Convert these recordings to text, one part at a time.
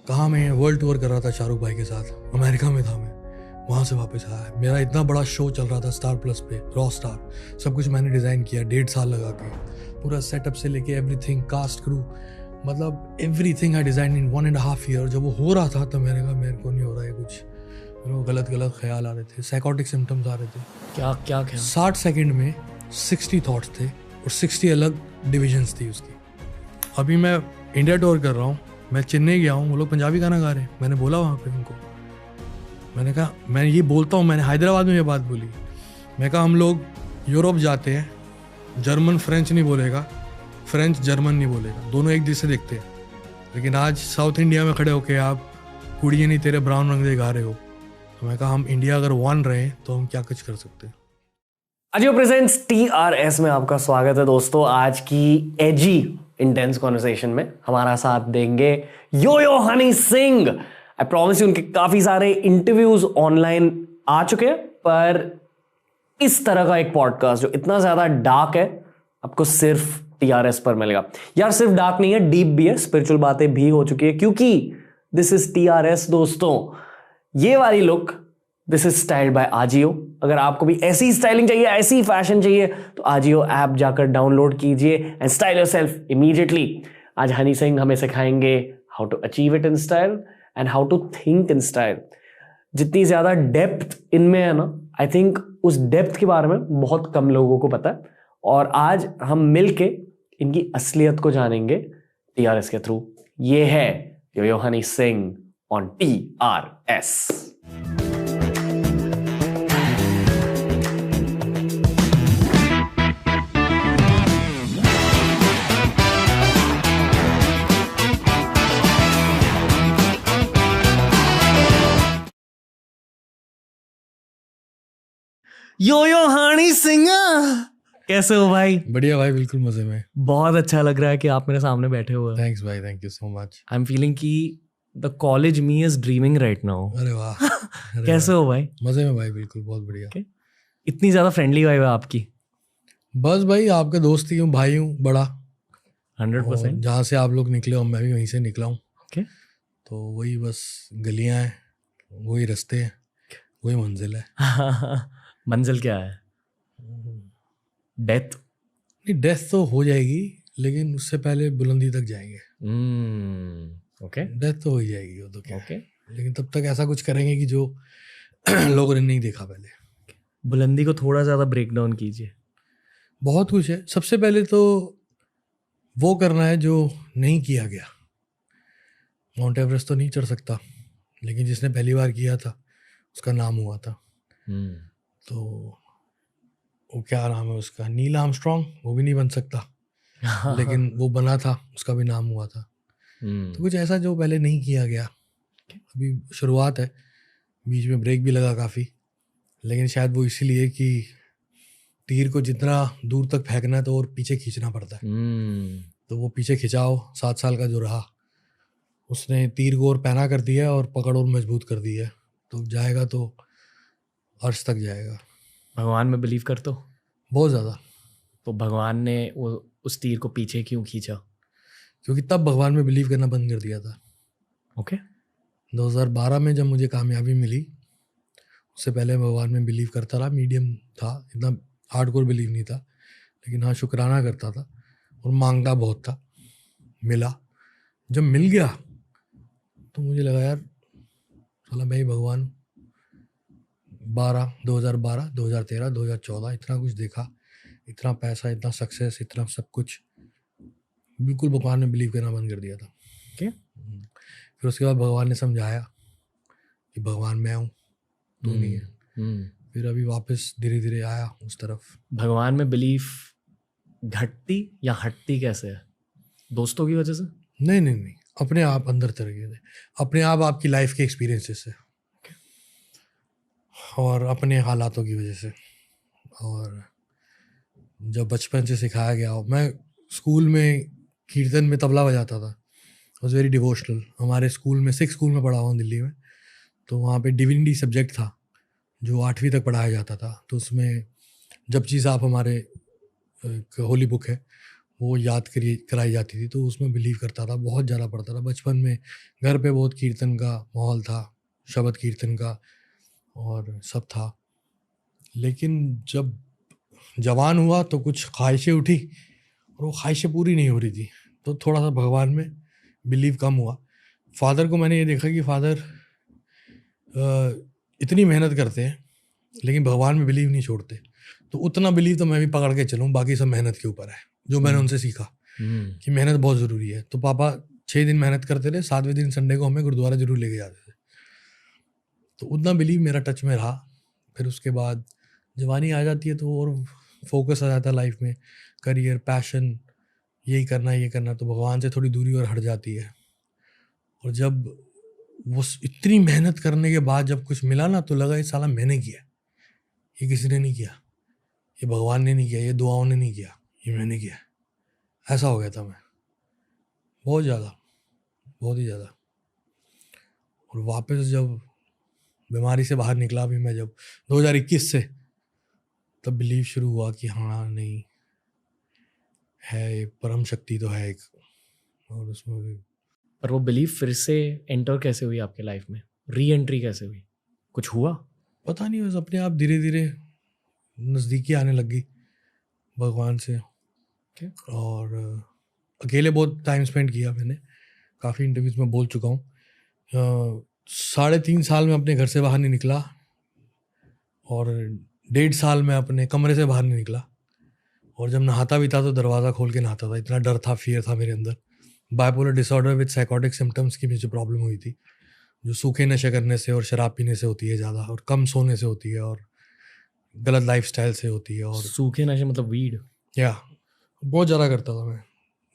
कहाँ मैं world tour कर रहा था शाहरुख भाई के साथ, अमेरिका में था मैं, वहाँ से वापस आया। मेरा इतना बड़ा शो चल रहा था स्टार प्लस पे, रॉ स्टार, सब कुछ मैंने डिज़ाइन किया 1.5 साल लगा के, पूरा सेटअप से लेके एवरीथिंग, कास्ट क्रू, मतलब everything I design in 1.5 year. जब वो हो रहा था तो मैंने कहा मेरे को नहीं हो रहा है कुछ, मेरे को गलत ख्याल आ रहे थे, साइकोटिक सिम्टम्स आ रहे थे। क्या क्या ख्याल? 60 सेकंड में 60 थॉट्स थे और 60 अलग डिविजन्स थी उसकी। अभी मैं इंडिया टूर कर रहा हूँ, मैं चेन्नई गया हूँ, वो लोग पंजाबी गाना गा रहे हैं। मैंने बोला वहाँ पे उनको, मैंने कहा मैं ये बोलता हूँ, मैंने हैदराबाद में ये बात बोली, मैं कहा हम लोग यूरोप जाते हैं, जर्मन फ्रेंच नहीं बोलेगा, फ्रेंच जर्मन नहीं बोलेगा, दोनों एक जैसे देखते हैं, लेकिन आज साउथ इंडिया में खड़े होके आप कुड़िए नहीं तेरे ब्राउन रंग दे गा रहे हो। तो मैं कहा हम इंडिया अगर वन रहे तो हम क्या कुछ कर सकते हैं। अजियो प्रेजेंट्स TRS में आपका स्वागत है दोस्तों। आज की एजी इंटेंस कॉन्वर्सेशन में हमारा साथ देंगे Yo Honey Singh. I promise you, उनके काफी सारे इंटरव्यूज ऑनलाइन आ चुके हैं, पर इस तरह का एक पॉडकास्ट जो इतना ज्यादा डार्क है आपको सिर्फ TRS पर मिलेगा। यार सिर्फ डार्क नहीं है, डीप भी है, स्पिरिचुअल बातें भी हो चुकी है, क्योंकि दिस इज TRS दोस्तों। ये वाली look this is styled by Ajio. अगर आपको भी ऐसी स्टाइलिंग चाहिए, ऐसी फैशन चाहिए, तो आजियो ऐप जाकर डाउनलोड कीजिए एंड स्टाइल योरसेल्फ इमीडिएटली। आज हनी सिंह हमें सिखाएंगे how to achieve it in style and how to think in style. जितनी ज्यादा डेप्थ इनमें है ना, आई थिंक उस डेप्थ के बारे में बहुत कम लोगों को पता है, और आज हम मिलके इनकी असलियत को जानेंगे TRS के थ्रू। ये है यो हनी सिंह ऑन TRS। यो हनी सिंह, कैसे हो भाई? बढ़िया भाई, बिल्कुल मजे में। बहुत अच्छा लग रहा है कि आप मेरे सामने बैठे हुए हैं। थैंक्स भाई, thank you so much. I am feeling कि the college me is dreaming right now. अरे वाह कैसे हो भाई? मजे में भाई, बिल्कुल बहुत बढ़िया। Okay. इतनी ज्यादा फ्रेंडली वाइब है आपकी। बस भाई आपका दोस्त ही हूँ, भाई हूँ बड़ा। 100%। जहाँ से आप लोग निकले हो मैं भी वहीं से निकला हूँ। Okay. तो वही बस गलियाँ हैं, वही रास्ते हैं, वही मंजिल है। मंजिल क्या है? डेथ? नहीं, डेथ तो हो जाएगी, लेकिन उससे पहले बुलंदी तक जाएंगे। ओके, डेथ तो हो ही जाएगी, वो तो क्या ओके। है। लेकिन तब तक ऐसा कुछ करेंगे कि जो लोगों ने नहीं देखा पहले। बुलंदी को थोड़ा ज्यादा ब्रेक डाउन कीजिए। बहुत कुछ है। सबसे पहले तो वो करना है जो नहीं किया गया। माउंट एवरेस्ट तो नहीं चढ़ सकता, लेकिन जिसने पहली बार किया था उसका नाम हुआ था। तो वो क्या नाम है उसका, नील आर्मस्ट्रॉन्ग, वो भी नहीं बन सकता, लेकिन वो बना था, उसका भी नाम हुआ था। तो कुछ ऐसा जो पहले नहीं किया गया। अभी शुरुआत है, बीच में ब्रेक भी लगा काफ़ी, लेकिन शायद वो इसीलिए कि तीर को जितना दूर तक फेंकना है तो और पीछे खींचना पड़ता है। तो वो पीछे खिंचाव 7 साल का जो रहा, उसने तीर को और पैना कर दिया है और पकड़ और मजबूत कर दी है। तो जाएगा तो अर्श तक जाएगा। भगवान में बिलीव करते हो? बहुत ज़्यादा। तो भगवान ने वो उस तीर को पीछे क्यों खींचा? क्योंकि तब भगवान में बिलीव करना बंद कर दिया था। ओके। 2012 में जब मुझे कामयाबी मिली, उससे पहले भगवान में बिलीव करता रहा, मीडियम था, इतना हार्डकोर बिलीव नहीं था, लेकिन हाँ शुक्राना करता था और मांगता बहुत था। मिला, जब मिल गया तो मुझे लगा यार साला मैं ही भगवान। 2012, 2013, 2014 इतना कुछ देखा, इतना पैसा, इतना सक्सेस, इतना सब कुछ, बिल्कुल भगवान में बिलीव करना बंद कर दिया था। ओके। फिर उसके बाद भगवान ने समझाया कि भगवान मैं हूँ, तू नहीं है। फिर अभी वापस धीरे धीरे आया उस तरफ। भगवान में बिलीफ घटती या हटती कैसे है? दोस्तों की वजह से? नहीं, अपने आप अंदर तरीके से, अपने आप आपकी लाइफ के एक्सपीरियंसेस से और अपने हालातों की वजह से। और जब बचपन से सिखाया गया हो, मैं स्कूल में कीर्तन में तबला बजाता था, वॉज वेरी डिवोशनल। हमारे स्कूल में, सिक्स स्कूल में पढ़ा हूँ दिल्ली में, तो वहाँ पे डिविनिटी सब्जेक्ट था जो 8वीं तक पढ़ाया जाता था। तो उसमें जपजी साहब, हमारे होली बुक है, वो याद कराई जाती थी, तो उसमें बिलीव करता था, बहुत ज़्यादा पढ़ता था। बचपन में घर पे बहुत कीर्तन का माहौल था, शब्द कीर्तन का और सब था। लेकिन जब जवान हुआ तो कुछ ख्वाहिशें उठी और वो ख्वाहिशें पूरी नहीं हो रही थी, तो थोड़ा सा भगवान में बिलीव कम हुआ। फादर को मैंने ये देखा कि फादर इतनी मेहनत करते हैं लेकिन भगवान में बिलीव नहीं छोड़ते, तो उतना बिलीव तो मैं भी पकड़ के चलूँ, बाकी सब मेहनत के ऊपर है, जो मैंने उनसे सीखा कि मेहनत बहुत ज़रूरी है। तो पापा 6 दिन मेहनत करते थे, 7वें दिन संडे को हमें गुरुद्वारा जरूर लेके जाते थे, तो उतना बिलीव मेरा टच में रहा। फिर उसके बाद जवानी आ जाती है तो और फोकस आ जाता है लाइफ में, करियर, पैशन, यही करना ये करना, तो भगवान से थोड़ी दूरी और हट जाती है। और जब वो इतनी मेहनत करने के बाद जब कुछ मिला ना, तो लगा ये साला मैंने किया, ये किसी ने नहीं किया, ये भगवान ने नहीं किया, ये दुआओं ने नहीं किया, ये मैंने किया। ऐसा हो गया था मैं, बहुत ज़्यादा, बहुत ही ज़्यादा। और वापस जब बीमारी से बाहर निकला भी मैं, जब 2021 से, तब बिलीव शुरू हुआ कि हाँ नहीं है, एक परम शक्ति तो है एक, और उसमें भी। पर वो बिलीफ फिर से एंटर कैसे हुई आपके लाइफ में, री एंट्री कैसे हुई, कुछ हुआ? पता नहीं, बस अपने आप धीरे धीरे नज़दीकी आने लगी भगवान से। और अकेले बहुत टाइम स्पेंड किया मैंने, काफ़ी इंटरव्यूज में बोल चुका हूँ। 3.5 साल में अपने घर से बाहर नहीं निकला, और 1.5 साल में अपने कमरे से बाहर नहीं निकला। और जब नहाता भी था तो दरवाज़ा खोल के नहाता था, इतना डर था, फियर था मेरे अंदर। Bipolar disorder with psychotic symptoms की मुझे प्रॉब्लम हुई थी, जो सूखे नशे करने से और शराब पीने से होती है ज़्यादा, और कम सोने से होती है, और गलत लाइफस्टाइल से होती है। और सूखे नशे मतलब वीड? या बहुत ज़्यादा करता था मैं।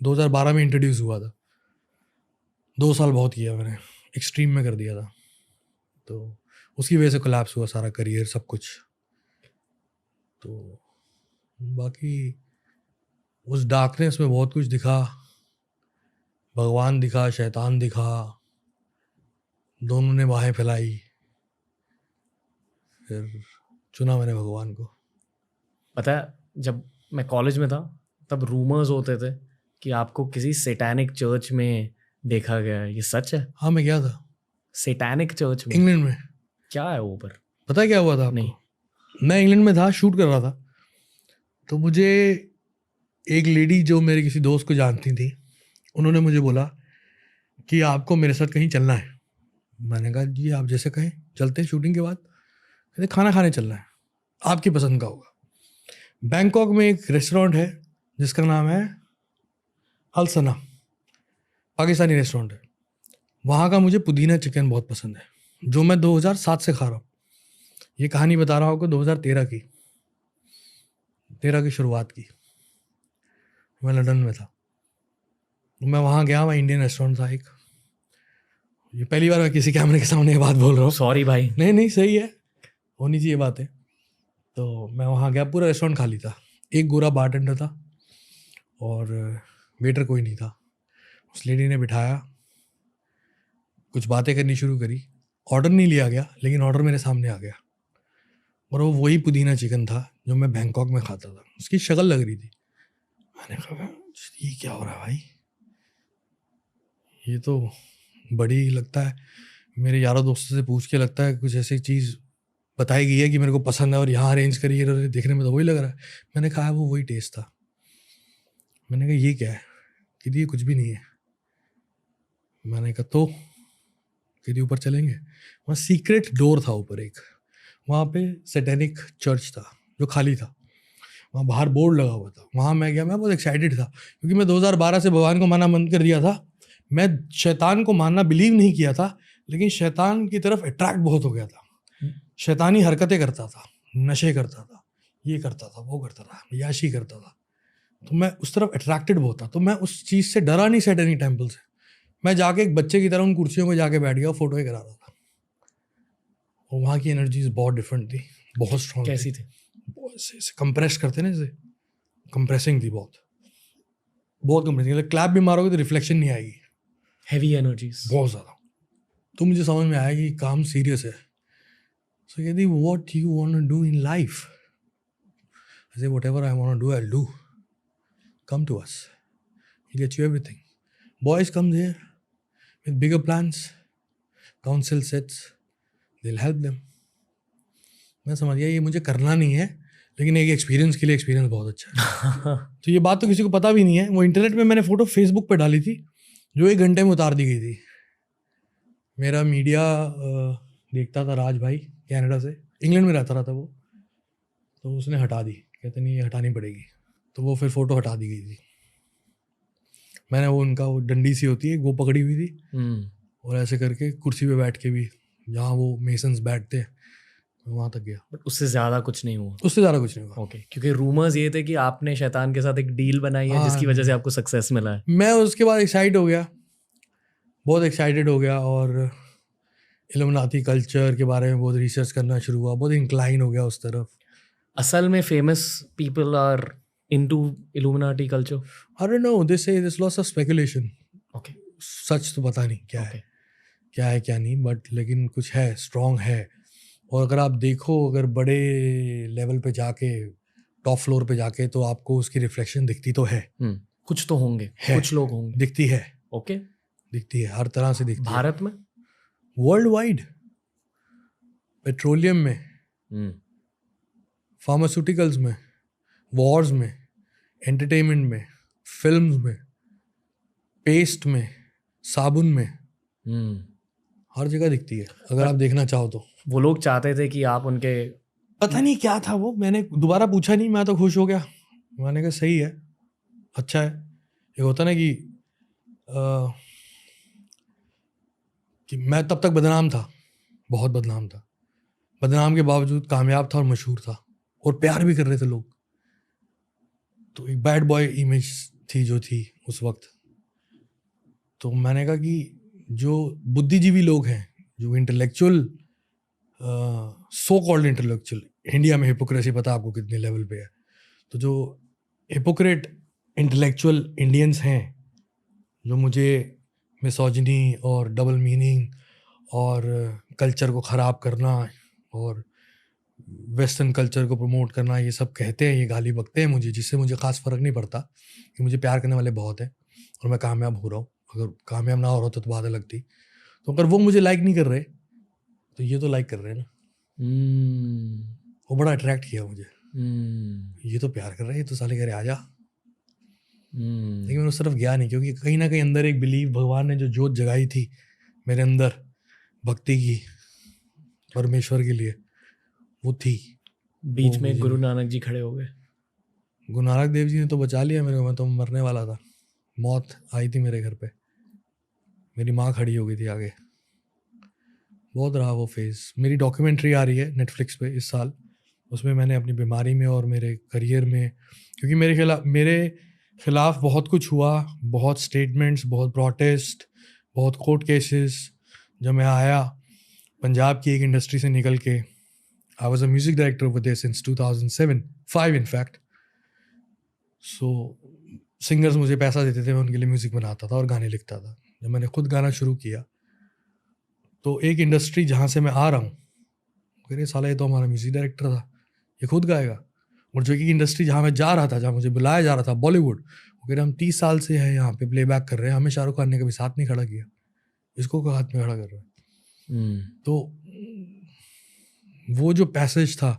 2012 में इंट्रोड्यूस हुआ था, 2 साल बहुत किया मैंने, एक्सट्रीम में कर दिया था, तो उसकी वजह से कोलैप्स हुआ सारा करियर, सब कुछ। तो बाकी उस डार्कनेस में बहुत कुछ दिखा, भगवान दिखा, शैतान दिखा, दोनों ने बाहें फैलाई, फिर चुना मैंने भगवान को। पता है, जब मैं कॉलेज में था तब रूमर्स होते थे कि आपको किसी सैटेनिक चर्च में देखा गया है, ये सच है? हाँ, मैं गया था सैटेनिक चर्च में? इंग्लैंड में। क्या है वो? पर पता है क्या हुआ था आपको? नहीं। मैं इंग्लैंड में था, शूट कर रहा था, तो मुझे एक लेडी जो मेरे किसी दोस्त को जानती थी, उन्होंने मुझे बोला कि आपको मेरे साथ कहीं चलना है। मैंने कहा जी आप जैसे कहें, चलते हैं शूटिंग के बाद। कहते खाना खाने चलना है, आपकी पसंद का होगा। बैंकॉक में एक रेस्टोरेंट है जिसका नाम है अलसना, पाकिस्तानी रेस्टोरेंट है। वहाँ का मुझे पुदीना चिकन बहुत पसंद है, जो मैं 2007 से खा रहा हूँ। ये कहानी बता रहा हूँ आपको, 2013 की शुरुआत की। मैं लंदन में था, मैं वहाँ गया, वहाँ इंडियन रेस्टोरेंट था एक। ये पहली बार मैं किसी कैमरे के सामने ये बात बोल रहा हूँ, सॉरी भाई। नहीं सही है, होनी चाहिए बातें। तो मैं वहाँ गया, पूरा रेस्टोरेंट खाली था, एक गोरा बारटेंडर था और वेटर कोई नहीं था। उस लेडी ने बिठाया, कुछ बातें करनी शुरू करी। ऑर्डर नहीं लिया गया, लेकिन ऑर्डर मेरे सामने आ गया, और वो वही पुदीना चिकन था जो मैं बैंकॉक में खाता था। उसकी शक्ल लग रही थी। मैंने कहा ये क्या हो रहा है भाई, ये तो बड़ी लगता है। मेरे यारों दोस्तों से पूछ के लगता है कुछ ऐसी चीज़ बताई गई है कि मेरे को पसंद है, और यहाँ अरेंज करिए, देखने में तो वही लग रहा है। मैंने कहा वो वही टेस्ट था। मैंने कहा ये क्या है? कि ये कुछ भी नहीं है। मैंने कहा तो कि ऊपर चलेंगे। वहाँ सीक्रेट डोर था ऊपर एक, वहाँ पे सैटेनिक चर्च था जो खाली था, वहाँ बाहर बोर्ड लगा हुआ था। वहाँ मैं गया, मैं बहुत एक्साइटेड था, क्योंकि मैं 2012 से भगवान को मानना बंद कर दिया था। मैं शैतान को मानना बिलीव नहीं किया था, लेकिन शैतान की तरफ अट्रैक्ट बहुत हो गया था। शैतानी हरकतें करता था, नशे करता था, ये करता था, वो करता था, याशी करता था, तो मैं उस तरफ अट्रैक्टेड बहुत था। तो मैं उस चीज़ से डरा नहीं, सैटेनिक टेम्पल से। मैं जाके एक बच्चे की तरह उन कुर्सियों में जाके बैठ गया, फोटो ही करा रहा था। और वहाँ की एनर्जीज बहुत डिफरेंट थी, बहुत स्ट्रॉन्ग। कैसी थी? कंप्रेस करते ना, जैसे कंप्रेसिंग थी, बहुत कंप्रेसिंग। क्लैप भी मारोगे तो रिफ्लेक्शन नहीं आएगी, हैवी एनर्जीज बहुत ज़्यादा। तो मुझे समझ में आया कि काम सीरियस है। सो कहती what you want to do in life? I say whatever I want to do I will do. come to us. He'll get you everything. Boys come there with bigger plans, council sets, they'll help them. मैं समझ गया ये मुझे करना नहीं है, लेकिन एक एक्सपीरियंस के लिए एक्सपीरियंस बहुत अच्छा है. तो ये बात तो किसी को पता भी नहीं है. वो इंटरनेट में मैंने फ़ोटो फेसबुक पे डाली थी जो 1 घंटे में उतार दी गई थी. मेरा मीडिया देखता था राज भाई, कनाडा से, इंग्लैंड में रहता था वो, तो उसने हटा दी. कहते नहीं ये हटानी पड़ेगी. तो वो फिर फ़ोटो हटा दी गई थी. मैंने वो उनका वो डंडी सी होती है वो पकड़ी हुई थी और ऐसे करके कुर्सी पे बैठ के भी, जहाँ वो मेसन्स बैठते हैं वहाँ तक गया. बट उससे ज़्यादा कुछ नहीं हुआ. उससे ज़्यादा कुछ नहीं हुआ. ओके, क्योंकि रूमर्स ये थे कि आपने शैतान के साथ एक डील बनाई है जिसकी वजह से आपको सक्सेस मिला है. मैं उसके बाद एक्साइट हो गया, बहुत एक्साइटेड हो गया और इल्यूमिनाटी कल्चर के बारे में बहुत रिसर्च करना शुरू हुआ, बहुत इंक्लाइन हो गया उस तरफ. असल में famous people are into Illuminati culture. I don't know, they say this lots of speculation. Okay, सच तो पता नहीं क्या है क्या नहीं, बट लेकिन कुछ है, स्ट्रॉन्ग है. और अगर आप देखो, अगर बड़े लेवल पे जाके, टॉप फ्लोर पे जाके, तो आपको उसकी रिफ्लेक्शन दिखती तो है. कुछ तो होंगे, कुछ लोग होंगे. दिखती है. ओके, दिखती है, हर तरह से दिखती है. भारत में, वर्ल्ड वाइड, पेट्रोलियम में, फार्मास्यूटिकल्स में, वॉर्स में, एंटरटेनमेंट में, फिल्म्स में, पेस्ट में, साबुन में, हर जगह दिखती है अगर आप देखना चाहो तो. वो लोग चाहते थे कि आप उनके, पता नहीं क्या था वो, मैंने दोबारा पूछा नहीं, मैं तो खुश हो गया. मैंने कहा सही है, अच्छा है. एक होता ना कि मैं तब तक बदनाम था, बहुत बदनाम था. बदनाम के बावजूद कामयाब था और मशहूर था और प्यार भी कर रहे थे लोग. तो एक बैड बॉय इमेज थी जो थी उस वक्त. तो मैंने कहा कि जो बुद्धिजीवी लोग हैं, जो intellectual, so called intellectual, India में हिपोक्रेसी पता आपको कितने लेवल पे है, तो जो हिपोक्रेट इंटेलेक्चुअल इंडियंस हैं, जो मुझे मिसोजिनी और डबल मीनिंग और कल्चर को ख़राब करना और वेस्टर्न कल्चर को प्रमोट करना, ये सब कहते हैं, ये गाली बकते हैं मुझे, जिससे मुझे ख़ास फ़र्क नहीं पड़ता कि मुझे प्यार करने वाले बहुत हैं और मैं कामयाब हो रहा हूँ. अगर कामयाब ना हो रहा तो बात अलग थी. तो अगर वो मुझे लाइक नहीं कर रहे तो ये तो लाइक कर रहे हैं ना. वो बड़ा अट्रैक्ट किया मुझे. ये तो प्यार कर रहे हैं, ये तो साले कह रहे आजा. लेकिन मैं उस तरफ गया नहीं, क्योंकि कहीं ना कहीं अंदर एक बिलीव, भगवान ने जो जोत जगाई थी मेरे अंदर भक्ति की, परमेश्वर के लिए, वो थी. बीच में गुरु नानक जी खड़े हो गए. गुरु नानक देव जी ने तो बचा लिया मेरे को. मैं तो मरने वाला था, मौत आई थी मेरे घर पे, मेरी माँ खड़ी हो गई थी आगे. बहुत रहा वो फेज़. मेरी डॉक्यूमेंट्री आ रही है नेटफ्लिक्स पे इस साल. उसमें मैंने अपनी बीमारी में और मेरे करियर में, क्योंकि मेरे खिलाफ बहुत कुछ हुआ, बहुत स्टेटमेंट्स, बहुत प्रोटेस्ट, बहुत कोर्ट केसेस. जब मैं आया पंजाब की एक इंडस्ट्री से निकल के, I was a music director over there since 2005 in fact. So singers मुझे पैसा देते थे, मैं उनके लिए म्यूज़िक बनाता था और गाने लिखता था. जब मैंने खुद गाना शुरू किया तो एक इंडस्ट्री जहाँ से मैं आ रहा हूँ कह रहे साला ये तो हमारा म्यूज़िक डायरेक्टर था, ये खुद गाएगा. और जो कि इंडस्ट्री जहाँ मैं जा रहा था, जहाँ मुझे बुलाया जा रहा था, बॉलीवुड, वो कह रहे हम 30 साल से हैं यहाँ पे प्लेबैक कर रहे हैं, हमें शाहरुख खान ने कभी साथ नहीं खड़ा किया, इसको का हाथ में खड़ा कर रहे हैं. तो वो जो पैसेज था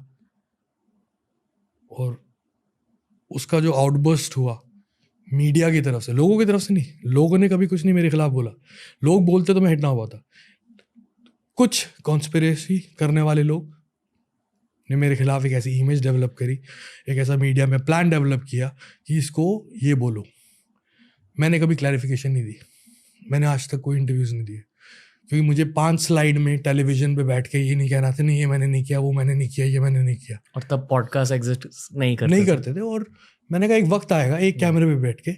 और उसका जो आउटबर्स्ट हुआ मीडिया की तरफ से, लोगों की तरफ से नहीं, लोगों ने कभी कुछ नहीं मेरे खिलाफ बोला. लोग बोलते तो मैं हिट ना हुआ था. कुछ कॉन्स्पिरेसी करने वाले लोग ने मेरे खिलाफ एक ऐसी इमेज डेवलप करी, एक ऐसा मीडिया में प्लान डेवलप किया कि इसको ये बोलो. मैंने कभी क्लैरिफिकेशन नहीं दी, मैंने आज तक कोई इंटरव्यूज़ नहीं दिए, क्योंकि मुझे 5 स्लाइड में टेलीविजन पे बैठ के ये नहीं कहना था, नहीं ये मैंने नहीं किया, वो मैंने नहीं किया, ये मैंने नहीं किया. और तब पॉडकास्ट एग्जिस्ट नहीं करते थे. और मैंने कहा एक वक्त आएगा, एक कैमरे पे बैठ के,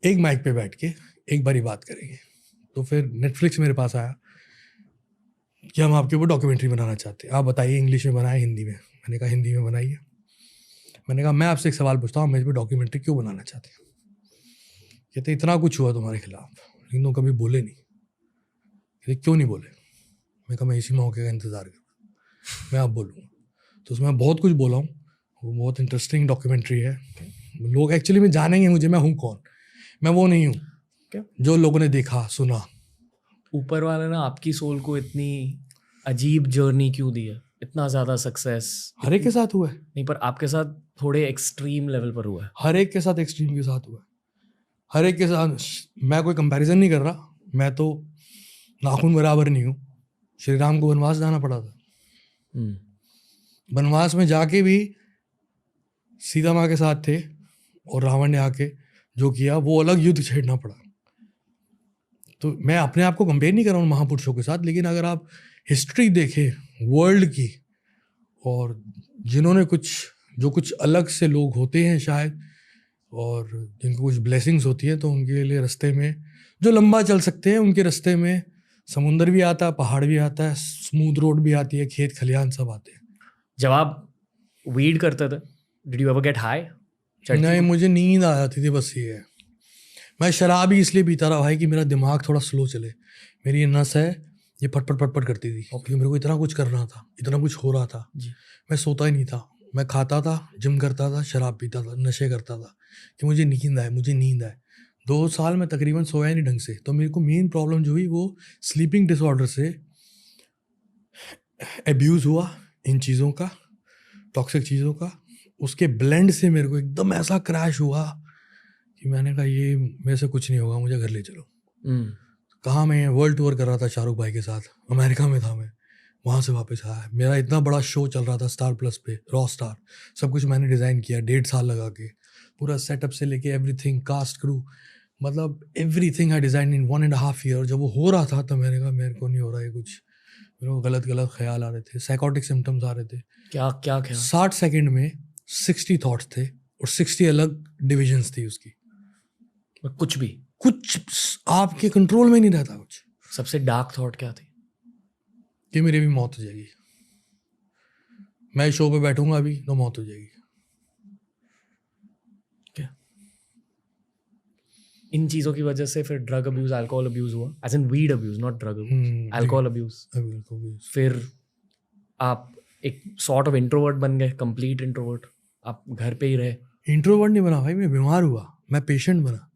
एक माइक पे बैठ के एक बारी बात करेंगे. तो फिर नेटफ्लिक्स मेरे पास आया कि हम आपके ऊपर डॉक्यूमेंट्री बनाना चाहते हैं, आप बताइए इंग्लिश में बनाए हिंदी में. मैंने कहा हिंदी में बनाइए. मैंने कहा मैं आपसे एक सवाल पूछता हूँ, मेरे पे डॉक्यूमेंट्री क्यों बनाना चाहते हैं? कहते इतना कुछ हुआ तुम्हारे खिलाफ लेकिन तुम कभी बोले नहीं. कहते क्यों नहीं बोले? मैं कहा मैं इसी मौके का इंतज़ार कर, मैं अब बोलूँगा. तो उसमें बहुत कुछ बोला हूँ. वो बहुत इंटरेस्टिंग डॉक्यूमेंट्री है, लोग एक्चुअली में जानेंगे मुझे, मैं हूँ कौन। मैं वो नहीं हूँ क्या? जो लोगों ने देखा सुना। ऊपर वाले ने आपकी सोल को इतनी अजीब जर्नी क्यों दी है, इतना ज़्यादा सक्सेस? हर एक के साथ हुआ है, नहीं, पर आपके साथ थोड़े एक्सट्रीम लेवल पर हुआ है। हर एक के साथ एक्सट्रीम के साथ हुआ है, हर एक के साथ। मैं कोई कंपैरिजन नहीं कर रहा, मैं तो नाखून बराबर नहीं हूँ। श्री राम को वनवास जाना पड़ा था, वनवास में जाके भी सीता माँ के साथ थे, और रावण ने आके जो किया वो अलग युद्ध छेड़ना पड़ा। तो मैं अपने आप को कंपेयर नहीं कर रहा हूँ महापुरुषों के साथ, लेकिन अगर आप हिस्ट्री देखें वर्ल्ड की, और जिन्होंने कुछ अलग से लोग होते हैं शायद, और जिनको कुछ ब्लेसिंग्स होती है, तो उनके लिए रास्ते में जो लंबा चल सकते हैं, उनके रास्ते में समुंदर भी आता है, पहाड़ भी आता है, स्मूथ रोड भी आती है, खेत खलियान सब आते हैं। जब आप वीड करते थे, did you ever get high? नहीं, मुझे नींद आ जाती थी, बस ये है। मैं शराब ही इसलिए पीता रहा भाई कि मेरा दिमाग थोड़ा स्लो चले। मेरी ये नस है, ये पटपट पटपट करती थी, क्योंकि मेरे को इतना कुछ करना था, इतना कुछ हो रहा था जी। मैं सोता ही नहीं था। मैं खाता था, जिम करता था, शराब पीता था, नशे करता था कि मुझे नींद आए, मुझे नींद आए। 2 साल में तकरीबन सोया नहीं ढंग से। तो मेरे को मेन प्रॉब्लम जो हुई वो स्लीपिंग डिसऑर्डर से एब्यूज़ हुआ, इन चीज़ों का, टॉक्सिक चीज़ों का। उसके ब्लेंड से मेरे को एकदम ऐसा क्रैश हुआ कि मैंने कहा ये मेरे से कुछ नहीं होगा, मुझे घर ले चलो। कहाँ मैं वर्ल्ड टूर कर रहा था शाहरुख भाई के साथ, अमेरिका में था मैं, वहाँ से वापस आया। मेरा इतना बड़ा शो चल रहा था स्टार प्लस पे, रॉ स्टार, सब कुछ मैंने डिज़ाइन किया 1.5 साल लगा के, पूरा सेटअप से लेके एवरीथिंग, कास्ट क्रू, मतलब everything I design in 1.5 year. जब वो हो रहा था तो मैंने कहा मेरे को नहीं हो रहा है कुछ, मेरे को गलत गलत ख्याल आ रहे थे, साइकोटिक सिम्टम्स आ रहे थे। क्या क्या ख्याल? 60 सेकेंड में 60 थॉट्स थे, और 60 अलग डिविजन्स थी उसकी। कुछ आपके कंट्रोल में नहीं रहता कुछ। सबसे डार्क थॉट क्या थी? कि मेरी भी मौत हो जाएगी, मैं शो पे बैठूंगा अभी तो मौत हो जाएगी। क्या इन चीज़ों की वजह से फिर ड्रग अब्यूज, अल्कोहल अब्यूज हुआ? As in weed abuse, not drug abuse, alcohol abuse. फिर आप एक सॉर्ट ऑफ इंट्रोवर्ट बन गए, कंप्लीट इंट्रोवर्ट, आप घर पे ही रहे। इंट्रोवर्ट नहीं बना भाई, मैं बीमार हुआ, मैं पेशेंट बना।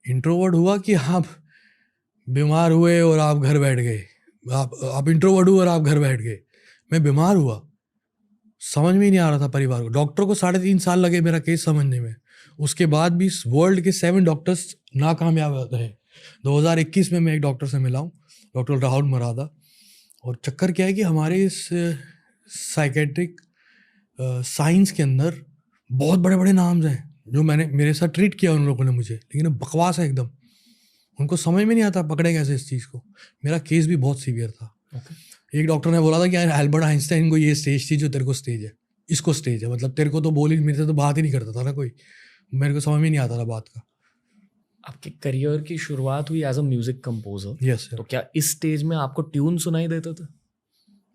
इंट्रोवर्ट हुआ कि आप बीमार हुए और आप घर बैठ गए, आप इंट्रोवर्ट हुए और आप घर बैठ गए। मैं बीमार हुआ, समझ में ही नहीं आ रहा था परिवार को। डॉक्टर को 3.5 साल लगे मेरा केस समझने में। उसके बाद भी वर्ल्ड के 7 डॉक्टर्स नाकामयाब रहे। 2021 में मैं एक डॉक्टर से मिला हूँ, डॉक्टर राहुल मरादा। और चक्कर क्या है कि हमारे इस साइकेट्रिक साइंस के अंदर बहुत बड़े बड़े नाम्स हैं जो मेरे साथ ट्रीट किया उन लोगों ने मुझे, लेकिन बकवास है एकदम। उनको समझ में नहीं आता पकड़े कैसे इस चीज़ को। मेरा केस भी बहुत सीवियर था। एक डॉक्टर ने बोला था कि एल्बर्ट आइंस्टाइन को ये स्टेज थी जो तेरे को स्टेज है, इसको स्टेज है, मतलब तेरे को तो बोल ही, मेरे से तो बात ही नहीं करता था ना कोई, मेरे को समझ में नहीं आता था बात का। आपके करियर की शुरुआत हुई as a music composer. Yes. तो क्या इस स्टेज में आपको ट्यून सुनाई देते थे?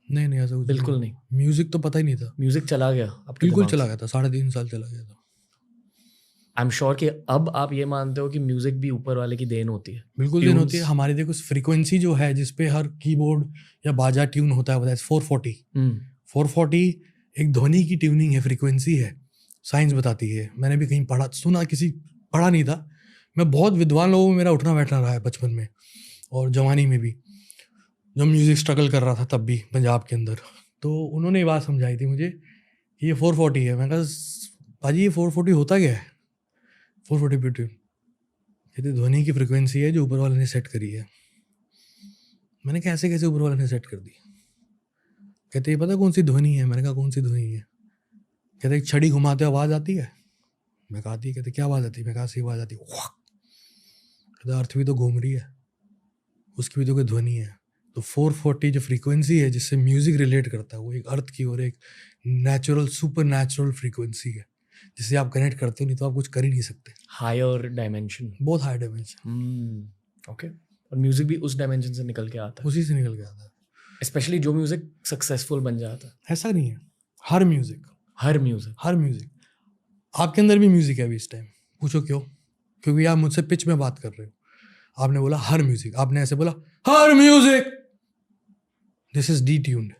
नहीं, ऐसा कुछ बिल्कुल नहीं। म्यूजिक तो पता ही नहीं था। म्यूजिक चला गया आपके बिल्कुल दिमाग चला से? गया था, 3.5 साल चला गया था। आई एम श्योर कि अब आप ये मानते हो कि म्यूजिक भी ऊपर वाले की देन होती है। बिल्कुल देन होती है हमारी। देखो फ्रीक्वेंसी जो है जिसपे हर कीबोर्ड या बाजा ट्यून होता है, 440। 440 एक ध्वनि की ट्यूनिंग है, फ्रीक्वेंसी है, साइंस बताती है। मैंने भी कहीं पढ़ा नहीं था। मैं बहुत विद्वान लोगों में मेरा उठना बैठना रहा है बचपन में और जवानी में भी, जब म्यूज़िक स्ट्रगल कर रहा था तब भी पंजाब के अंदर। तो उन्होंने ये बात समझाई थी मुझे, ये 440 है। मैं कहा भाजी ये 440 होता क्या है? 440 पे ट्यून, कहते ध्वनि की फ्रिक्वेंसी है जो ऊपर वाले ने सेट करी है। मैंने कहा कैसे ऊपर वाले ने सेट कर दी? कहते ये पता कौन सी ध्वनि है? मैंने कहा कौन सी ध्वनि है? कहते एक छड़ी घुमाते आवाज़ आती है। मैं कहा आती है। कहते क्या आवाज़ आती है? मैं कहा सी आवाज़ आती है। कहते अर्थ भी तो घूम रही है, उसकी भी तो कोई ध्वनि है। तो 440 जो फ्रीक्वेंसी है जिससे म्यूजिक रिलेट करता है, वो एक अर्थ की और एक नेचुरल सुपर नेचुरल फ्रीक्वेंसी है जिससे आप कनेक्ट करते हो, नहीं तो आप कुछ कर ही नहीं सकते। हायर डायमेंशन, बहुत हाई डायमेंशन। ओके। और म्यूजिक भी उस डायमेंशन से निकल के आता है, उसी से निकल के आता है। स्पेशली जो म्यूजिक सक्सेसफुल बन जाता है। ऐसा नहीं है, हर म्यूजिक आपके अंदर भी म्यूजिक है अभी इस टाइम। पूछो क्यों? क्योंकि आप मुझसे पिच में बात कर रहे हो। आपने बोला हर म्यूजिक, आपने ऐसे बोला हर music, this is detuned,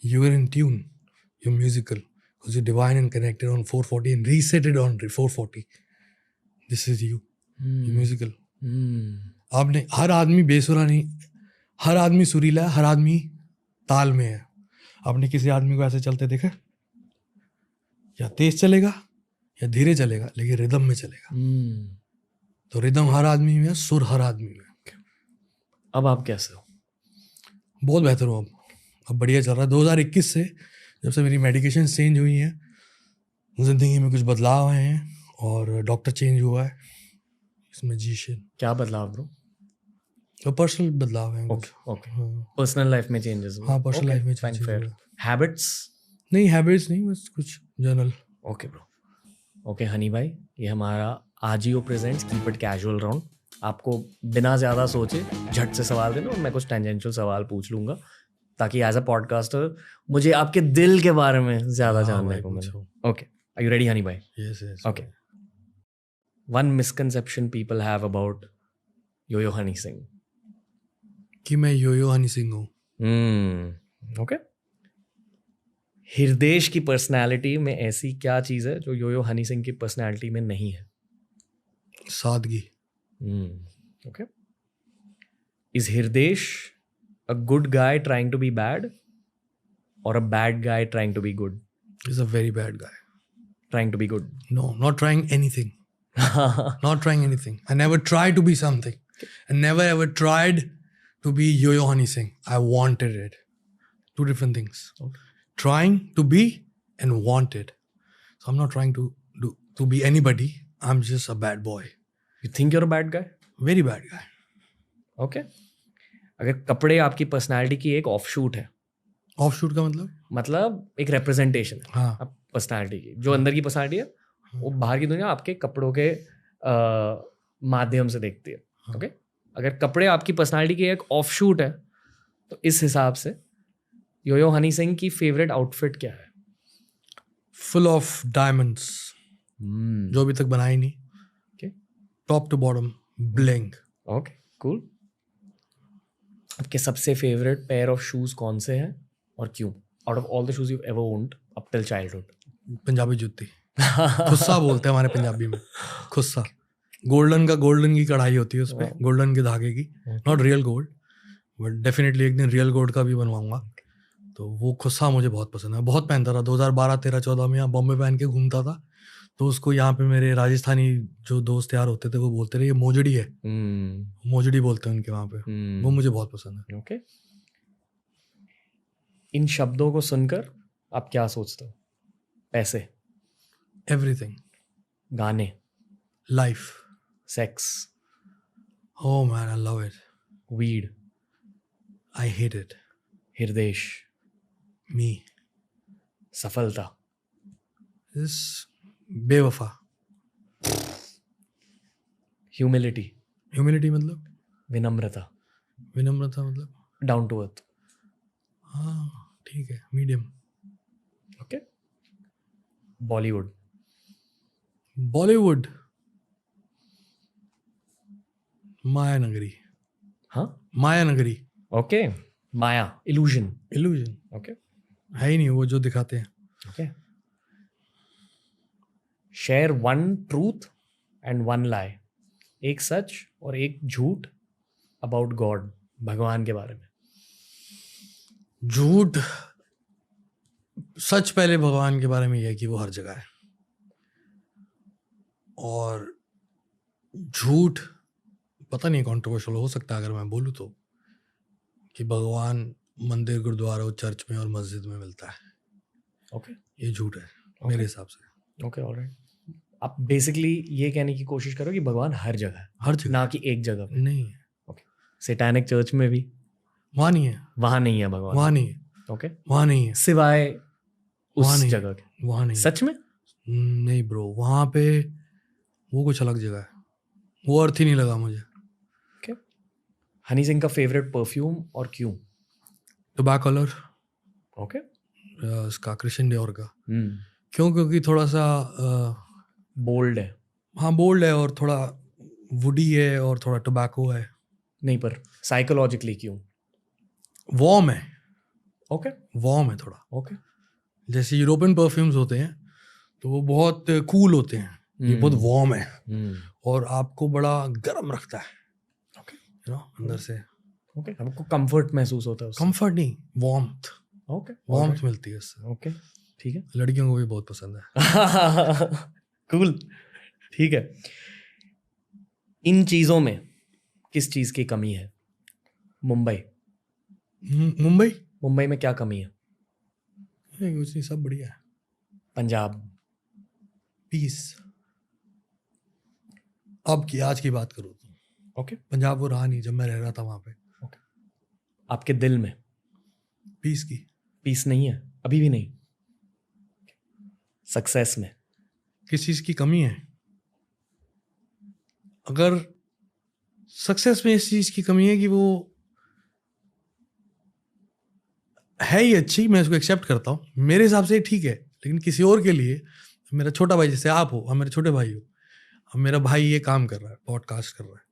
you are in tune, you musical. because you're divine and connected on 440 and resetted on 440. This is you. You're musical. आपने हर आदमी बेसुरा नहीं, हर आदमी सुरीला है, हर आदमी ताल में है. आपने किसी आदमी को ऐसे चलते देखा? या तेज चलेगा या धीरे चलेगा, लेकिन रिदम में चलेगा. तो रिदम हर आदमी में है, सुर हर आदमी में. अब आप कैसे हो? बहुत बेहतर हूँ अब बढ़िया चल रहा है. 2021 से जब से मेरी मेडिकेशन चेंज हुई हैं, जिंदगी में कुछ बदलाव आए हैं और डॉक्टर चेंज हुआ है. इसमें क्या बदलाव ब्रो? तो पर्सनल बदलाव है. ओके पर्सनल लाइफ में चेंजेस हुए? हाँ, पर्सनल लाइफ में चेंज हुआ. हैबिट्स नहीं, बस कुछ general. Okay bro. Okay Honey भाई, ये हमारा Ajio presents keep it casual round. आपको बिना ज़्यादा सोचे झट से सवाल देना और मैं कुछ टेंजेंशियल सवाल पूछ लूँगा ताकि एज अ पॉडकास्टर मुझे आपके दिल के बारे में ज़्यादा जानने को मिले. Okay, are you ready Honey भाई? Yes. Okay. One misconception people have about यो हनी सिंह. कि मैं यो हनी सिंह हूँ. ओके. हृदेश की पर्सनालिटी में ऐसी क्या चीज़ है जो यो हनी सिंह की पर्सनालिटी में नहीं है? सादगी. Okay. Is Hirdesh a good guy trying to be bad or a bad guy trying to be good? He's a very bad guy. Trying to be good. No, not trying anything. Not trying anything. I never tried to be something. I never ever tried to be Yo-Yo Honey Singh. I wanted it. Two different things. Okay. Trying to be and wanted. So I'm not trying to be anybody. I'm just a bad boy. You think you're a bad guy? Very bad guy. Okay. अगर कपड़े आपकी personality की एक offshoot है. Offshoot का मतलब एक representation है. हाँ. पर्सनालिटी की जो अंदर की पर्सनालिटी है वो बाहर की दुनिया आपके कपड़ों के माध्यम से देखती है. ओके. अगर कपड़े आपकी पर्सनालिटी की एक ऑफशूट है तो इस हिसाब से यो हनी सिंह की फेवरेट आउटफिट क्या है? Full of diamonds. जो अभी तक बनाई नहीं. Top to bottom bling. Okay cool. आपके सबसे फेवरेट पेयर ऑफ शूज कौन से हैं और क्यों? Out of all the shoes you ever owned up till childhood. Punjabi जूती. खुस्सा बोलते हैं हमारे पंजाबी में. खुस्सा. गोल्डन की कढ़ाई होती है उसपे, गोल्डन के धागे की. Not real gold but definitely एक दिन रियल गोल्ड का भी बनवाऊंगा. तो वो खुस्सा मुझे बहुत पसंद है. बहुत पहनता था. 2012, 13, 14 में यहाँ बॉम्बे पहन के घूमता था. तो उसको यहाँ पे मेरे राजस्थानी जो दोस्त यार होते थे वो बोलते रहे ये मोजड़ी है. मोजड़ी बोलते हैं उनके वहाँ पे. वो मुझे बहुत पसंद है. ओके. इन शब्दों को सुनकर आप क्या सोचते हो? पैसे, एवरीथिंग, गाने, life, sex. Oh man I love it. Weed, I hate it. Hridesh, me, सफलता, इस बेवफा. ह्यूमिलिटी मतलब विनम्रता मतलब डाउन टू अर्थ. हाँ ठीक है, मीडियम. ओके. बॉलीवुड माया नगरी. हाँ माया नगरी. ओके. माया, इल्यूजन. ओके. है ही नहीं वो जो दिखाते हैं. Okay. Share one truth and one lie. एक सच और एक झूठ अबाउट गॉड, भगवान के बारे में. झूठ. सच पहले भगवान के बारे में यह है कि वो हर जगह है. और झूठ पता नहीं, कंट्रोवर्शियल हो सकता है अगर मैं बोलूँ तो, कि भगवान मंदिर, गुरुद्वारा, चर्च में और मस्जिद में मिलता है. ओके. ये झूठ है मेरे हिसाब से. Okay alright. आप बेसिकली ये कहने की कोशिश करो कि भगवान हर जगह है, हर जगह, ना कि एक जगह पे. नहीं है. ओके. सैटानिक चर्च में भी वहाँ नहीं है. वहाँ नहीं है भगवान. वहाँ नहीं है. ओके. वहाँ नहीं है सिवाय वहाँ उस नहीं जगह के. वहाँ नहीं. सच में नहीं ब्रो, वहाँ पे वो कुछ अलग जगह है. वो अर्थ ही नहीं लगा मुझे. ओके. हनी सिंह का फेवरेट परफ्यूम और क्यों? Tobacco colour. ओके. इसका क्रिश्चियन डियोर का. क्यों? क्योंकि थोड़ा सा बोल्ड है. हाँ बोल्ड है और थोड़ा वुडी है और थोड़ा टोबैको है. नहीं पर साइकोलॉजिकली क्यों? वार्म है. ओके. वार्म है थोड़ा. ओके. जैसे यूरोपियन परफ्यूम्स होते हैं तो वो बहुत कूल होते हैं, ये बहुत वार्म है और आपको बड़ा गर्म रखता है, Okay. अंदर से। ओके, आपको कंफर्ट महसूस होता है उससे? कंफर्ट नहीं, वार्मथ। ओके, वार्मथ मिलती है उससे। ओके, ठीक है। लड़कियों को भी बहुत पसंद है। कूल, ठीक है। इन चीजों में किस चीज की कमी है? मुंबई मुंबई में क्या कमी है? कुछ नहीं, सब बढ़िया है। पंजाब? पीस। अब की आज की बात करो तो ओके, पंजाब वो रहा नहीं जब मैं रह रहा था वहां पे। आपके दिल में पीस की पीस नहीं है? अभी भी नहीं? सक्सेस में किस चीज की कमी है? अगर सक्सेस में इस चीज की कमी है कि वो है ही अच्छी, मैं इसको एक्सेप्ट करता हूँ, मेरे हिसाब से ठीक है, लेकिन किसी और के लिए, मेरा छोटा भाई जैसे आप हो, हम मेरे छोटे भाई हो, अब मेरा भाई ये काम कर रहा है, पॉडकास्ट कर रहा है,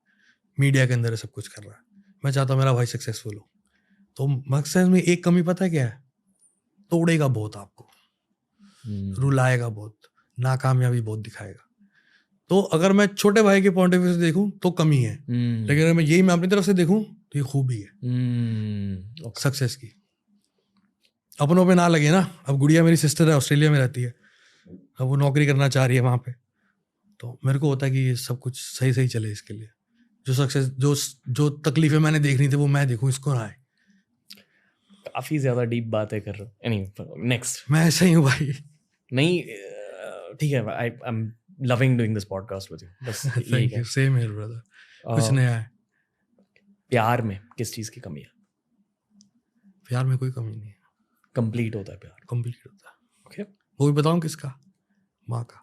मीडिया के अंदर सब कुछ कर रहा है, मैं चाहता हूँ मेरा भाई सक्सेसफुल हो। तो सक्सेस में एक कमी पता है क्या है? तोड़ेगा बहुत आपको, रुलाएगा बहुत, नाकामयाबी बहुत दिखाएगा। तो अगर मैं छोटे भाई के पॉइंट ऑफ व्यू से देखूं तो कमी है, लेकिन अगर मैं अपनी तरफ से देखूं तो ये खूबी है सक्सेस की। अपनों पे ना लगे ना। अब गुड़िया मेरी सिस्टर है, ऑस्ट्रेलिया में रहती है, अब वो नौकरी करना चाह रही है वहां पे, तो मेरे को होता है कि ये सब कुछ सही सही चले, इसके लिए जो सक्सेस, जो तकलीफें मैंने देखनी थी वो मैं देखूं, इसको ना आए। काफी ज्यादा डीप बातें कर रहे हो। Anyway, next. मैं ऐसा ही हूँ भाई। नहीं, ठीक है, I am loving doing this podcast with you, बस यही थैंक है। You, same here brother. कुछ नया है। प्यार में किस चीज की कमी है? प्यार में कोई कमी नहीं है, कंप्लीट होता है प्यार। कंप्लीट होता है। ओके, वो भी बताऊं किसका? माँ का।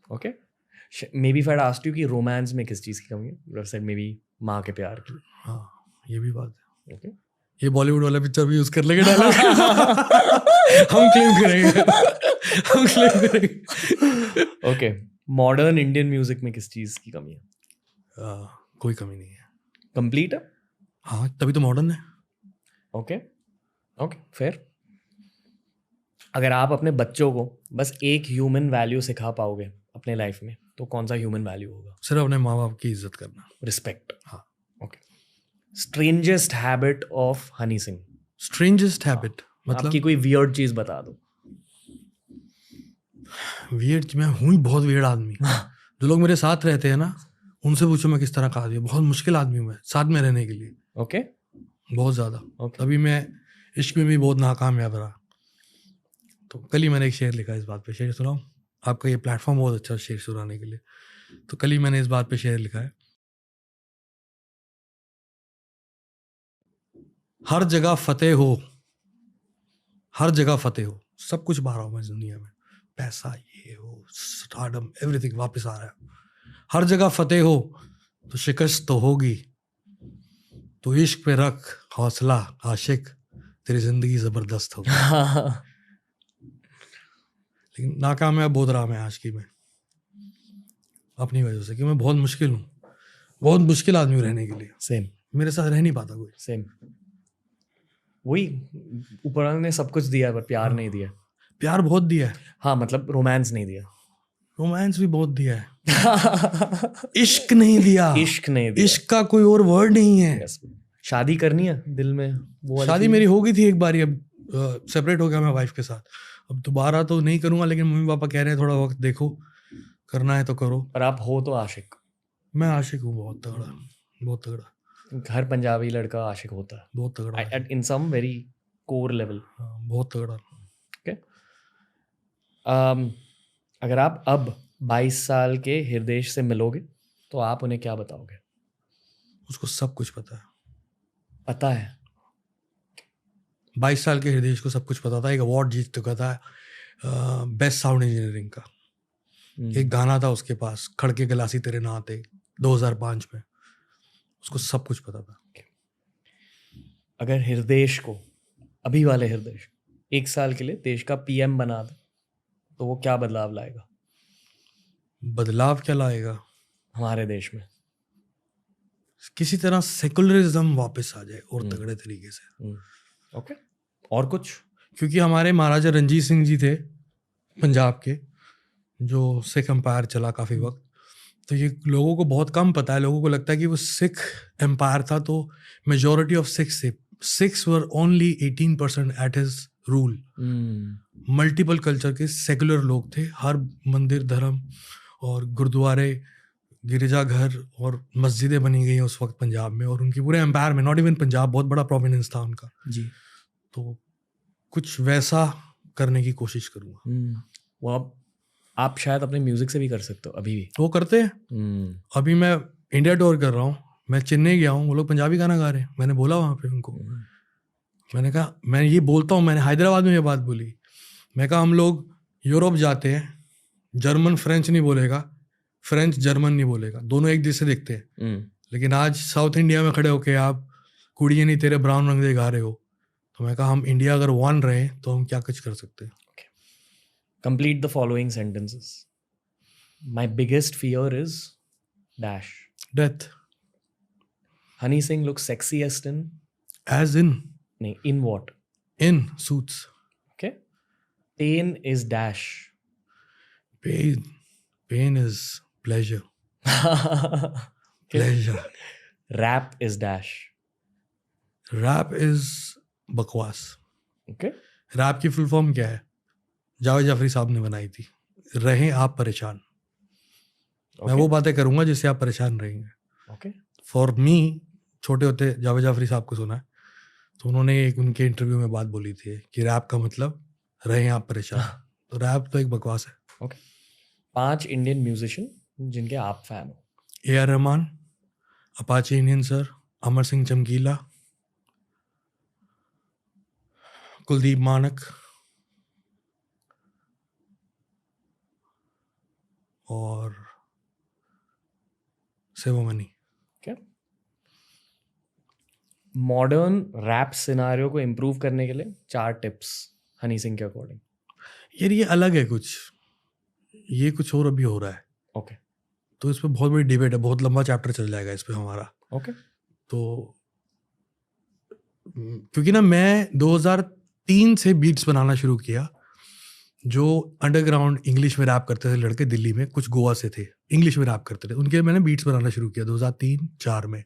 Okay, may be if I asked you कि रोमांस में किस चीज की कमी है, you have said may be माँ के प्यार की। हाँ, ये भी बात है। ओके, ये बॉलीवुड वाला पिक्चर भी यूज कर लेंगे डायलॉग। हम क्लेम करेंगे, हम क्लेम करेंगे। ओके, मॉडर्न इंडियन म्यूजिक में किस चीज की कमी है? कोई कमी नहीं है, कंप्लीट है। हाँ तभी तो मॉडर्न है। Okay, okay, fair. अगर आप अपने बच्चों को बस एक ह्यूमन वैल्यू सिखा पाओगे अपने लाइफ में, तो कौन सा ह्यूमन वैल्यू होगा? सिर्फ अपने माँ बाप की इज्जत करना, रिस्पेक्ट। हाँ। Okay, strangest habit of Honey Singh? Strangest habit मतलब आपकी कोई वियर्ड चीज बता दो। वियर्ड? मैं हूँ ही बहुत वियर्ड आदमी। जो लोग मेरे साथ रहते हैं ना, उनसे पूछो मैं किस तरह का आदमी हूँ। बहुत मुश्किल आदमी हूँ मैं साथ में रहने के लिए, ओके, बहुत ज्यादा। Okay. तभी मैं इश्क में भी बहुत नाकामयाब रहा। तो कल ही मैंने एक शेर लिखा, इस बात पे शेर सुनाऊं? आपका ये प्लेटफॉर्म बहुत अच्छा शेर सुनाने के लिए। तो कल ही मैंने इस बात पे शेर लिखा है, हर जगह फतेह हो, हर जगह फतेह हो, सब कुछ पा रहा हूं मैं इस दुनिया में, पैसा, ये हो, स्टारडम, एवरीथिंग वापस आ रहा है। हर जगह फतेह हो तो शिकस्त तो होगी, तो इश्क पे रख हौसला आशिक, तेरी जिंदगी जबरदस्त होगी। लेकिन नाकामयाब बहुत रहा मैं आज की में, अपनी वजह से, कि मैं बहुत मुश्किल हूँ, बहुत मुश्किल आदमी हूँ रहने के लिए। सेम, मेरे साथ रह नहीं पाता कोई। सेम। वही, ऊपर वाले ने सब कुछ दिया पर प्यार नहीं दिया। प्यार बहुत दिया है, हाँ, मतलब रोमांस नहीं दिया। रोमांस भी बहुत दिया है, इश्क नहीं दिया। इश्क नहीं दिया। इश्क का कोई और वर्ड नहीं है। Yes. शादी करनी है दिल में वो वाली शादी feeling? मेरी हो गई थी एक बार, अब सेपरेट हो गया मैं वाइफ के साथ, अब दोबारा तो नहीं करूंगा, लेकिन मम्मी पापा कह रहे हैं थोड़ा वक्त देखो, करना है तो करो। पर आप हो तो आशिक। मैं आशिक हूँ बहुत तगड़ा, बहुत तगड़ा, हर पंजाबी लड़का आशिक होता है, बहुत तगड़ा, एट इन सम वेरी कोर लेवल। बहुत तगड़ा। ओके, अगर आप अब 22 साल के हृदय से मिलोगे तो आप उन्हें क्या बताओगे? उसको सब कुछ पता है। पता है? 22 साल के हृदय को सब कुछ पता था। एक अवार्ड जीत चुका था बेस्ट साउंड इंजीनियरिंग का। एक गाना था उसके पास, खड़के गलासी तेरे नाते, 2005 में। उसको सब कुछ पता था। अगर हृदय को, अभी वाले हृदय, 1 साल के लिए देश का पीएम बना दे तो वो क्या बदलाव लाएगा? बदलाव क्या लाएगा? हमारे देश में किसी तरह सेकुलरिज्म वापस आ जाए और तगड़े तरीके से। ओके, और कुछ? क्योंकि हमारे महाराजा रणजीत सिंह जी थे पंजाब के, जो सिख एम्पायर चला काफ़ी वक्त, तो ये लोगों को बहुत कम पता है। लोगों को लगता है कि वो सिख एम्पायर था, तो majority of six were only 18% at his rule. Multiple culture के सेकुलर लोग थे, हर मंदिर धर्म और गुरुद्वारे, गिरजाघर और मस्जिदें बनी गई उस वक्त पंजाब में, और उनकी पूरे एम्पायर में, नॉट इवन पंजाब, बहुत बड़ा प्रोमिनेंस था उनका जी। तो कुछ वैसा करने की कोशिश करूँगा। वो आप शायद अपने म्यूजिक से भी कर सकते हो अभी भी। वो करते हैं। अभी मैं इंडिया टूर कर रहा हूँ, मैं चेन्नई गया हूँ, वो लोग पंजाबी गाना गा रहे हैं। मैंने बोला वहाँ पे उनको, मैंने कहा, मैं ये बोलता हूँ, मैंने हैदराबाद में ये बात बोली, मैं कहा हम लोग यूरोप जाते हैं, जर्मन फ्रेंच नहीं बोलेगा, फ्रेंच जर्मन नहीं बोलेगा, दोनों एक जैसे दिखते हैं, लेकिन आज साउथ इंडिया में खड़े होके आप कुड़िए नहीं तेरे ब्राउन रंग दे गा रहे हो, तो मैं कहा हम इंडिया अगर वन रहे तो हम क्या कुछ कर सकते हैं। Complete the following sentences. My biggest fear is dash. Death. Honey Singh looks sexiest in? As in? नहीं, in what? In suits. Okay. Pain is dash. Pain is pleasure. Pleasure. Rap is dash. Rap is बकवास। Okay. Rap की full form क्या है? जावेद जाफरी साहब ने बनाई थी, रहें आप परेशान। मैं वो बातें करूंगा जिससे आप परेशान रहेंगे। Okay. फॉर मी, छोटे होते जावेद जाफरी साहब को सुना है, तो उन्होंने एक उनके इंटरव्यू में बात बोली थी कि रैप का मतलब रहें आप परेशान। तो रैप तो एक बकवास है। Okay. 5 इंडियन म्यूजिशियन जिनके आप फैन हो? A.R. Rahman, Apache Indian sir, Amar Singh Chamkila, Kuldeep Manak और सेवमनी। मॉडर्न रैप सिनारियो को इम्प्रूव करने के लिए 4 टिप्स हनी सिंह के अकॉर्डिंग। यार ये अलग है कुछ, ये कुछ और अभी हो रहा है। ओके। तो इस पे बहुत बड़ी डिबेट है, बहुत लंबा चैप्टर चल जाएगा इस पे हमारा। ओके। तो क्योंकि ना मैं 2003 से बीट्स बनाना शुरू किया, जो अंडरग्राउंड इंग्लिश में रैप करते थे लड़के दिल्ली में, कुछ गोवा से थे, इंग्लिश में रैप करते थे, उनके मैंने बीट्स बनाना शुरू किया 2003-04 में।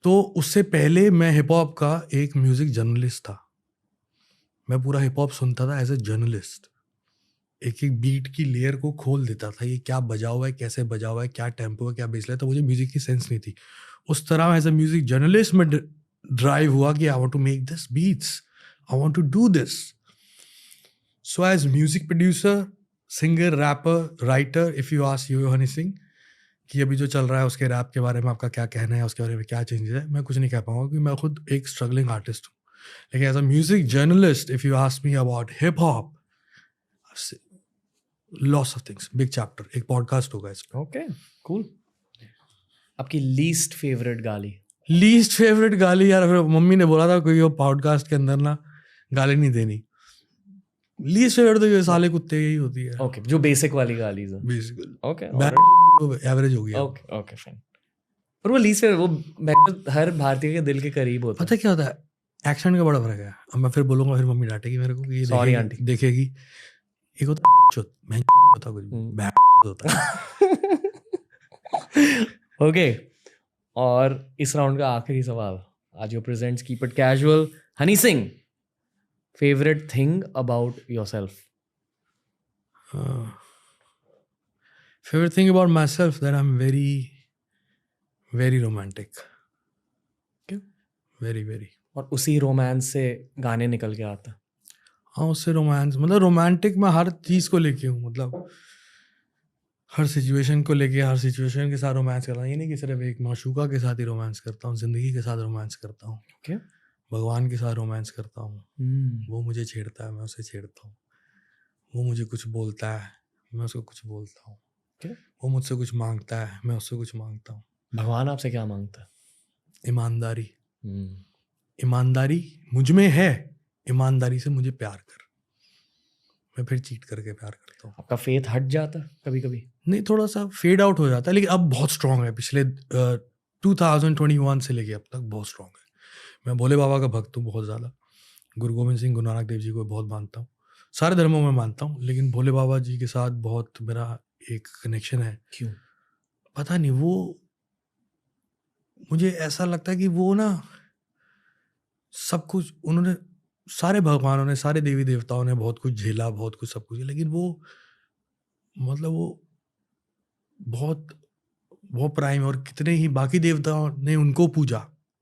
तो उससे पहले मैं हिप हॉप का एक म्यूजिक जर्नलिस्ट था। मैं पूरा हिप हॉप सुनता था एज ए जर्नलिस्ट, एक एक बीट की लेयर को खोल देता था, ये क्या बजा हुआ है, कैसे बजा हुआ है, क्या टेम्पो है, क्या बेस है। तो मुझे म्यूजिक की सेंस नहीं थी। उस तरह एज ए म्यूजिक जर्नलिस्ट में ड्राइव हुआ कि I want to make this beats, I want to do this. So as music producer, singer, rapper, writer, if you ask Yo Honey Singh कि अभी जो चल रहा है उसके रैप के बारे में आपका क्या कहना है, उसके बारे में क्या चेंजेस है, मैं कुछ नहीं कह पाऊंगा क्योंकि मैं खुद एक स्ट्रगलिंग आर्टिस्ट हूँ। लेकिन as a music journalist, if you ask me about hip hop, lots of things, big chapter, एक पॉडकास्ट होगा इस पर। Okay, cool. आपकी लीस्ट फेवरेट गाली? लीस्ट फेवरेट गाली यार, फिर मम्मी ने बोला था कोई वो पॉडकास्ट के अंदर ना गाली नहीं देनी। लीस्ट फेवरेट तो ये साले कुत्ते ही होती है। ओके, जो बेसिक वाली गाली है बेसिकली। ओके, एवरेज हो गया। Okay okay fine. और वो लीस्ट फेवरेट वो हर भारतीय के दिल के करीब होता है। पता क्या होता है, एक्सेंट का बड़ा फर्क है। अब मैं फिर बोलूंगा, फिर मम्मी डांटेगी मेरे को कि ये सॉरी आंटी देखेगी। एक होता है मैं होता कुछ बैड होता है। ओके, और इस राउंड का आखिरी सवाल, आज your presents keep it casual. Honey Singh, favorite thing about yourself? Favorite thing about myself that I'm very, very romantic. क्यों? Very, very. और उसी रोमांस से गाने निकल के आता है। हाँ, उससे रोमांस, मतलब रोमांटिक मैं हर चीज़ को लेके हूँ, मतलब हर सिचुएशन को लेके, हर सिचुएशन के साथ रोमांस करता हूँ। ये नहीं कि सिर्फ एक माशूका के साथ ही रोमांस करता हूँ, जिंदगी के साथ रोमांस करता हूँ। Okay. भगवान के साथ रोमांस करता हूँ। वो मुझे छेड़ता है, मैं उसे छेड़ता हूँ। वो मुझे कुछ बोलता है, मैं उसको कुछ बोलता हूँ। वो मुझसे कुछ मांगता है, मैं उससे कुछ मांगता हूँ। भगवान आपसे क्या मांगता है? ईमानदारी। ईमानदारी मुझ में है, ईमानदारी से मुझे प्यार कर। मैं फिर चीट करके प्यार करता हूँ। आपका फेथ हट जाता है कभी कभी? नहीं, थोड़ा सा फेड आउट हो जाता है, लेकिन अब बहुत स्ट्रांग है। पिछले 2021 से लेके अब तक बहुत स्ट्रांग है। मैं भोले बाबा का भक्त हूँ बहुत ज़्यादा। गुरु गोविंद सिंह, गुरु नानक देव जी को बहुत मानता हूँ, सारे धर्मों में मानता हूँ, लेकिन भोले बाबा जी के साथ बहुत मेरा एक कनेक्शन है। क्यों? पता नहीं, वो मुझे ऐसा लगता है कि वो ना सब कुछ उन्होंने, सारे भगवानों ने, सारे देवी देवताओं ने बहुत कुछ झेला, बहुत कुछ सब कुछ, लेकिन वो मतलब वो बहुत बहुत प्राइम है। और कितने ही बाकी देवताओं ने उनको पूजा,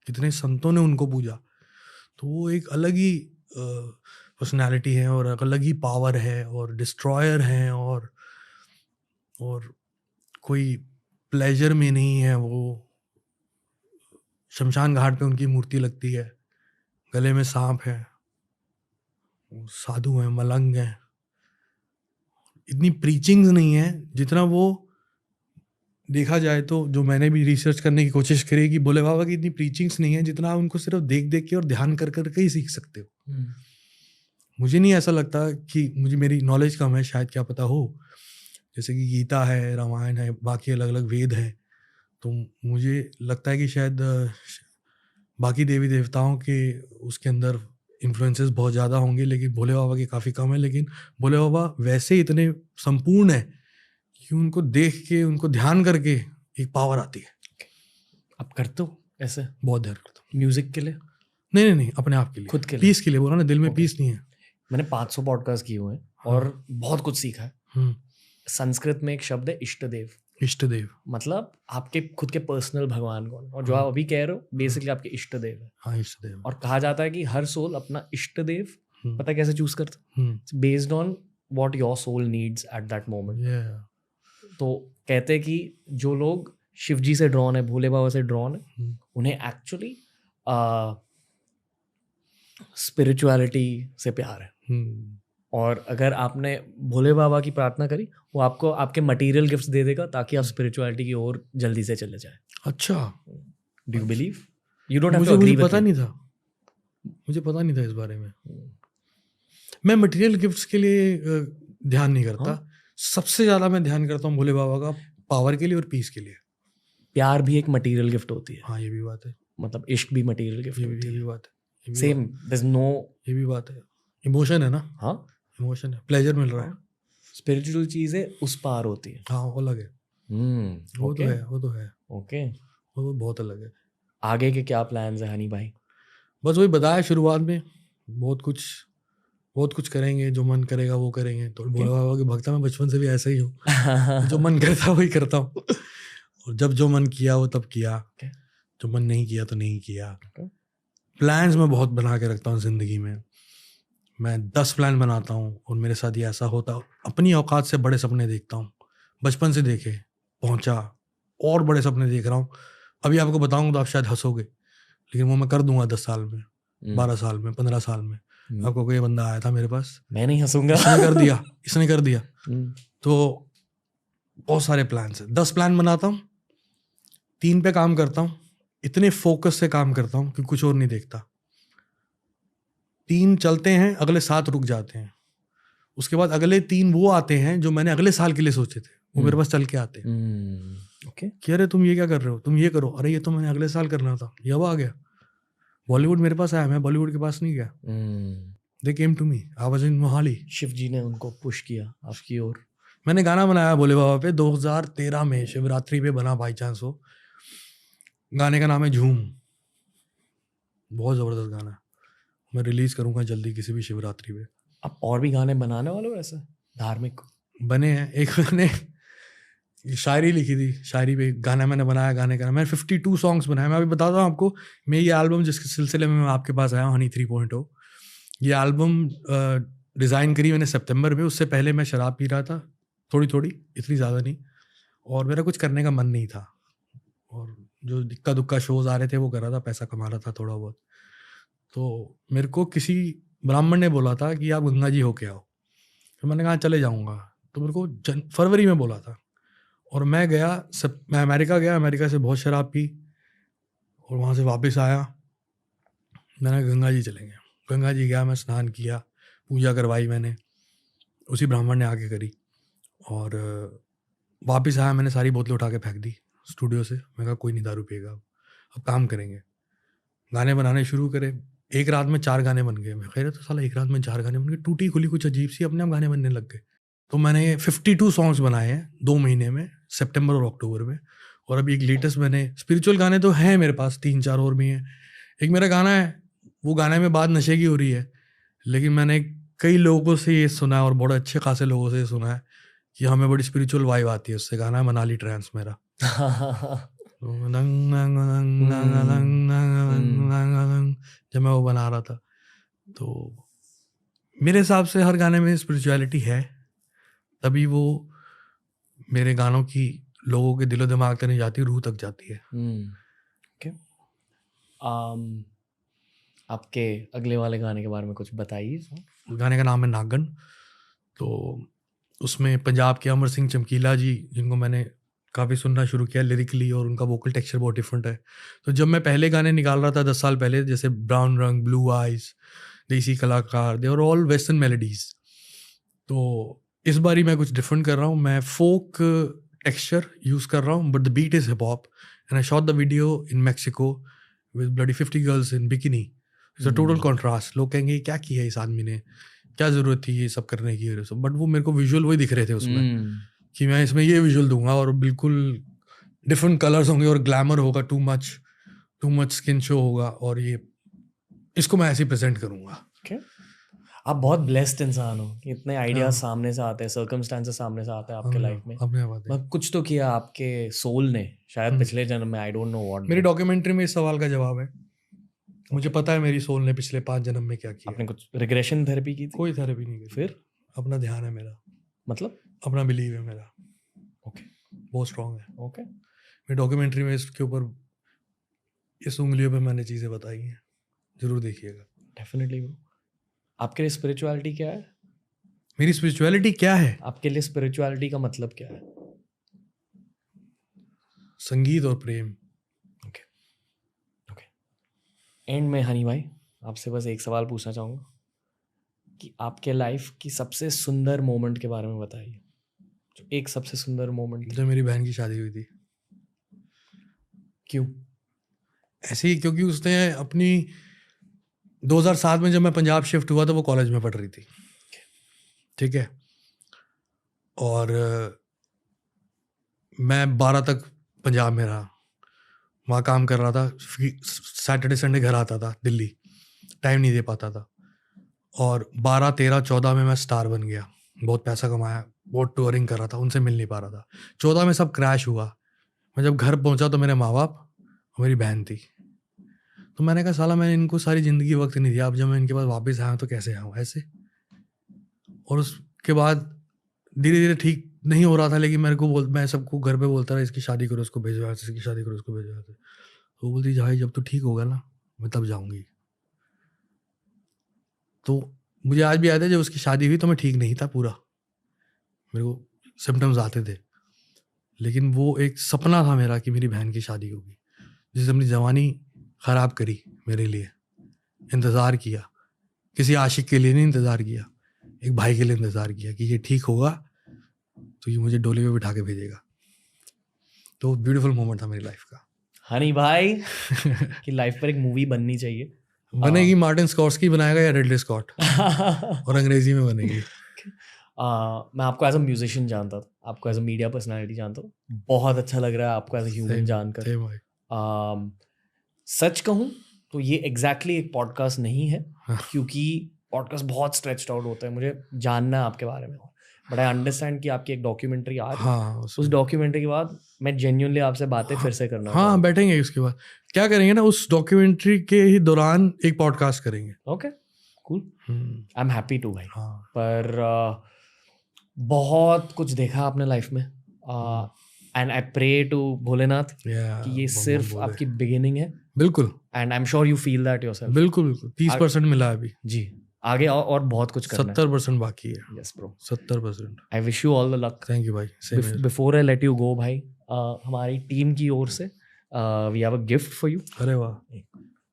कितने संतों ने उनको पूजा, तो वो एक अलग ही पर्सनालिटी है और अलग ही पावर है और डिस्ट्रॉयर है और कोई प्लेजर में नहीं है। वो शमशान घाट पे उनकी मूर्ति लगती है, गले में सांप है, वो साधु हैं, मलंग हैं। इतनी प्रीचिंग्स नहीं है जितना वो, देखा जाए तो जो मैंने भी रिसर्च करने की कोशिश करी कि भोले बाबा की इतनी प्रीचिंग्स नहीं है जितना आप उनको सिर्फ देख देख के और ध्यान कर कर के ही सीख सकते हो। मुझे नहीं ऐसा लगता कि मेरी नॉलेज कम है, शायद क्या पता हो, जैसे कि गीता है, रामायण है, बाकी अलग अलग वेद हैं, तो मुझे लगता है कि शायद बाकी देवी देवताओं के उसके अंदर इन्फ्लुएंसेस बहुत ज़्यादा होंगे, लेकिन भोले बाबा के काफ़ी कम है। लेकिन भोले बाबा वैसे इतने संपूर्ण है कि उनको देख के, उनको ध्यान करके एक पावर आती है। आप करते हो ऐसे? बहुत ध्यान करता हूँ। म्यूजिक के लिए? नहीं, अपने आप के लिए, खुद के लिए, पीस के लिए बोला ना, दिल में पीस नहीं है। मैंने 500 पॉडकास्ट किए हुए हैं और बहुत कुछ सीखा है। संस्कृत में एक शब्द है इष्ट देव। इष्ट देव मतलब आपके खुद के पर्सनल भगवान कौन, और जो आप अभी कह रहे हो बेसिकली आपके इष्ट देव है। हाँ, इष्ट देव। और कहा जाता है कि हर सोल अपना इष्ट देव पता कैसे चूज करता, based on what your soul needs at that moment. तो कहते हैं कि जो लोग शिव जी से ड्रॉन है, भोले बाबा से ड्रॉन है, उन्हें एक्चुअली स्पिरिचुअलिटी से प्यार है। और अगर आपने भोले बाबा की प्रार्थना करी, वो आपको आपके मटेरियल गिफ्ट्स दे देगा ताकि आप स्पिरिचुअलिटी की ओर जल्दी से चले जाए। अच्छा, do you believe? You don't have to agree. मुझे पता नहीं था, मुझे पता नहीं था इस बारे में। मैं मटेरियल गिफ्ट्स के लिए ध्यान नहीं करता। हाँ? सबसे ज्यादा मैं ध्यान करता हूँ भोले बाबा का पावर के लिए और पीस के लिए। प्यार भी एक मटेरियल गिफ्ट होती है। हाँ, ये भी बात है। मतलब इश्क भी मटेरियल गिफ्ट होती है। ये भी बात है। सेम, देयर इज नो, ये भी बात है। इमोशन है ना। हाँ, इमोशन है, प्लेजर मिल रहा है। स्पिरिचुअल चीजें उस पार होती है। हाँ, वो अलग है। वो तो है, वो तो है। ओके, वो बहुत अलग है। आगे के क्या प्लान्स है हनी भाई? बस वही बताया शुरुआत में, बहुत कुछ करेंगे, जो मन करेगा वो करेंगे। तो भोले बाबा के भक्त मैं बचपन से भी ऐसा ही हूँ। जो मन करता वही करता हूँ, और जब जो मन किया वो तब किया, जो मन नहीं किया तो नहीं किया। प्लान्स मैं बहुत बना के रखता हूँ जिंदगी में। मैं 10 प्लान बनाता हूँ और मेरे साथ ये ऐसा होता। अपनी औकात से बड़े सपने देखता हूँ, बचपन से देखे, पहुँचा, और बड़े सपने देख रहा हूँ। अभी आपको बताऊँगा तो आप शायद हंसोगे, लेकिन वो मैं कर दूंगा 10 साल में, 12 साल में, 15 साल में। आपको कोई बंदा आया था मेरे पास, मैं नहीं हंसूंगा, इसने कर दिया। तो बहुत सारे प्लान है, 10 प्लान बनाता हूँ, 3 पे काम करता हूँ, इतने फोकस से काम करता हूँ कि कुछ और नहीं देखता। 3 चलते हैं, अगले 7 रुक जाते हैं, उसके बाद अगले 3 वो आते हैं जो मैंने अगले साल के लिए सोचे थे, वो मेरे पास चल के आते हैं। ओके, कि अरे तुम ये क्या कर रहे हो, तुम ये करो, अरे ये तो मैंने अगले साल करना था, ये अब आ गया। बॉलीवुड मेरे पास आया, मैं बॉलीवुड के पास नहीं गया। They came to me, I was in Mohali. Shiv ji ने उनको पुश किया आपकी ओर। मैंने गाना बनाया भोले बाबा पे 2013 में, शिवरात्रि पे बना बाई चांस हो। गाने का नाम है झूम, बहुत ज़बरदस्त गाना है, मैं रिलीज़ करूँगा जल्दी किसी भी शिवरात्रि पे। आप और भी गाने बनाने वाले हो ऐसे धार्मिक? बने हैं, एक मैंने शायरी लिखी थी, शायरी पे गाना मैंने बनाया, गाने का मैंने 52 सॉन्ग्स बनाए। मैं अभी बताता हूँ आपको, मेरी ये एल्बम जिसके सिलसिले में मैं आपके पास आया हूँ, हनी 3.0, ये एल्बम डिज़ाइन करी मैंने सितंबर में। उससे पहले मैं शराब पी रहा था थोड़ी थोड़ी, इतनी ज़्यादा नहीं, और मेरा कुछ करने का मन नहीं था, और जो इक्का दुक्का शोज़ आ रहे थे वो कर रहा था, पैसा कमा रहा था थोड़ा बहुत। तो मेरे को किसी ब्राह्मण ने बोला था कि आप गंगा जी होके आओ, फिर मैंने कहा चले जाऊँगा। तो मेरे को फरवरी में बोला था, और मैं गया, मैं अमेरिका गया, अमेरिका से बहुत शराब पी, और वहाँ से वापस आया, मैंने गंगा जी चलेंगे। गंगा जी गया, मैं स्नान किया, पूजा करवाई मैंने, उसी ब्राह्मण ने आके करी, और वापस आया, मैंने सारी बोतलें उठा के फेंक दी स्टूडियो से। मैं कहा कोई नहीं दारू पिएगा, अब काम करेंगे। गाने बनाने शुरू करे, एक रात में 4 गाने बन गए। मैं कह रहा था साला एक रात में 4 गाने बन गए, टूटी खुली कुछ अजीब सी अपने आप गाने बनने लग गए। तो मैंने 52 सॉन्ग्स बनाए हैं 2 महीने में, सितंबर और अक्टूबर में। और अभी एक लेटेस्ट मैंने स्पिरिचुअल गाने तो हैं मेरे पास 3-4 और भी हैं। एक मेरा गाना है, वो गाने में बात नशे की हो रही है, लेकिन मैंने कई लोगों से ये सुना है और बड़े अच्छे खासे लोगों से ये सुना है कि हमें बड़ी स्पिरिचुअल वाइब आती है उससे। गाना है मनाली ट्रांस मेरा। जब मैं वो बना रहा था, तो मेरे हिसाब से हर गाने में स्पिरिचुअलिटी है, तभी वो मेरे गानों की लोगों के दिलो दिमाग तक नहीं जाती, रूह तक जाती है। ओके, आपके अगले वाले गाने के बारे में कुछ बताइए। गाने का नाम है नागन। तो उसमें पंजाब के अमर सिंह चमकीला जी, जिनको मैंने काफ़ी सुनना शुरू किया लिरिकली, और उनका वोकल टेक्सचर बहुत डिफरेंट है। तो जब मैं पहले गाने निकाल रहा था 10 साल पहले, जैसे ब्राउन रंग, ब्लू आइज, देसी कलाकार, they are all western melodies. तो इस बारी मैं कुछ डिफरेंट कर रहा हूँ, मैं फोक टेक्सचर यूज़ कर रहा हूँ, but the beat is hip hop and I shot the video in Mexico with bloody 50 girls in bikini. It's a total contrast. लोग कहेंगे क्या किया इस आदमी ने, क्या ज़रूरत थी ये सब करने की, बट वो मेरे को विजुअल वही दिख रहे थे उसमें कि मैं इसमें ये विजुअल दूंगा और बिल्कुल डिफरेंट कलर्स होंगे और ग्लैमर होगा, टू मच स्किन शो होगा, और ये इसको मैं ऐसे ही प्रेजेंट करूँगा। आप बहुत ब्लेस्ड इंसान हो कि इतने आइडियाज सामने से आते हैं, सर्कमस्टेंसेस सामने से आते हैं आपके लाइफ में। मतलब कुछ तो किया आपके सोल ने शायद पिछले जन्म में, आई डोंट नो व्हाट। मेरी डॉक्यूमेंट्री में इस सवाल का जवाब है। मुझे पता है मेरी सोल ने पिछले 5 जन्म में क्या किया। आपने कुछ रिग्रेशन थेरेपी की थी? कोई थेरेपी नहीं की। फिर अपना ध्यान है मेरा, मतलब अपना बिलीव है मेरा। ओके, बहुत स्ट्रांग है। ओके, मेरी डॉक्यूमेंट्री में इसके ऊपर, इस उंगलियों पे मैंने चीज़ें बताई हैं, जरूर देखिएगा। Definitely bro. आपके लिए स्पिरिचुअलिटी क्या है? मेरी स्पिरिचुअलिटी क्या है? आपके लिए स्पिरिचुअलिटी का मतलब क्या है? संगीत और प्रेम। Okay, okay. एंड में हनी भाई आपसे बस एक सवाल पूछना चाहूँगा कि आपके लाइफ की सबसे सुंदर मोमेंट के बारे में बताइए। जो एक सबसे सुंदर मोमेंट। जब मेरी बहन की शादी हुई थी। क्यों? ऐसे ही, क्योंकि उसने अपनी 2007 में जब मैं पंजाब शिफ्ट हुआ तो वो कॉलेज में पढ़ रही थी, ठीक है, और मैं 12 तक पंजाब में रहा, वहाँ काम कर रहा था। सैटरडे संडे घर आता था दिल्ली, टाइम नहीं दे पाता था। और 12, 13, 14 में मैं स्टार बन गया, बहुत पैसा कमाया, बहुत टूरिंग कर रहा था, उनसे मिल नहीं पा रहा था। 14 में सब क्रैश हुआ। मैं जब घर पहुँचा तो मेरे माँ बाप और मेरी बहन थी। तो मैंने कहा साला मैंने इनको सारी ज़िंदगी वक्त नहीं दिया, अब जब मैं इनके पास वापस आया तो कैसे आऊँ ऐसे। और उसके बाद धीरे धीरे ठीक नहीं हो रहा था, लेकिन मैं सबको घर पे बोलता रहा इसकी शादी करो, उसको भेजो यहाँ से, इसकी शादी करो, उसको भेजो यहाँ से। तो वो बोलती भाई जब तो ठीक होगा ना मैं तब जाऊँगी। तो मुझे आज भी याद है जब उसकी शादी हुई तो मैं ठीक नहीं था पूरा, मेरे को सिम्टम्स आते थे, लेकिन वो एक सपना था मेरा कि मेरी बहन की शादी होगी, जिसने अपनी जवानी ख़राब करी मेरे लिए। इंतज़ार किया, किसी आशिक के लिए नहीं इंतज़ार किया, एक भाई के लिए इंतज़ार किया कि ये ठीक होगा तो ये मुझे डोली में बिठा के भेजेगा। तो ब्यूटीफुल मोमेंट था मेरी लाइफ का। हनी भाई की लाइफ पर एक मूवी बननी चाहिए। बनेगी, मार्टिन स्कॉर्सेज़ी बनाएगा या रिडले स्कॉट और अंग्रेजी में बनेगी। मैं आपको एज अ म्यूजिशियन जानता था, आपको एज अ मीडिया पर्सनालिटी जानता हूँ, बहुत अच्छा लग रहा है आपको एज अ ह्यूमन जानकर। सच कहूँ तो ये एग्जैक्टली एक पॉडकास्ट नहीं है, क्योंकि पॉडकास्ट बहुत स्ट्रेच्ड आउट होता है, मुझे जानना है आपके बारे में। बट आई अंडरस्टैंड कि आपकी एक डॉक्यूमेंट्री आ रही है, उस डॉक्यूमेंट्री के बाद मैं जेन्युइनली आपसे बातें फिर से करना। हाँ, बैठेंगे, उसके बाद क्या करेंगे ना, उस डॉक्यूमेंट्री के ही दौरान एक पॉडकास्ट करेंगे। Okay, cool, I am happy to भाई। पर बहुत कुछ देखा आपने लाइफ में, and I pray to Bholenath कि ये सिर्फ आपकी बिगिनिंग है। बिल्कुल, and I am sure you feel that yourself. बिल्कुल 30% मिला है अभी जी, आगे और बहुत कुछ करना है। 70% बाकी है। Yes bro, 70%। I wish you all the luck. Thank you भाई। Before I let you go भाई, हमारी टीम की ओर से we have a gift for you. अरे वाह,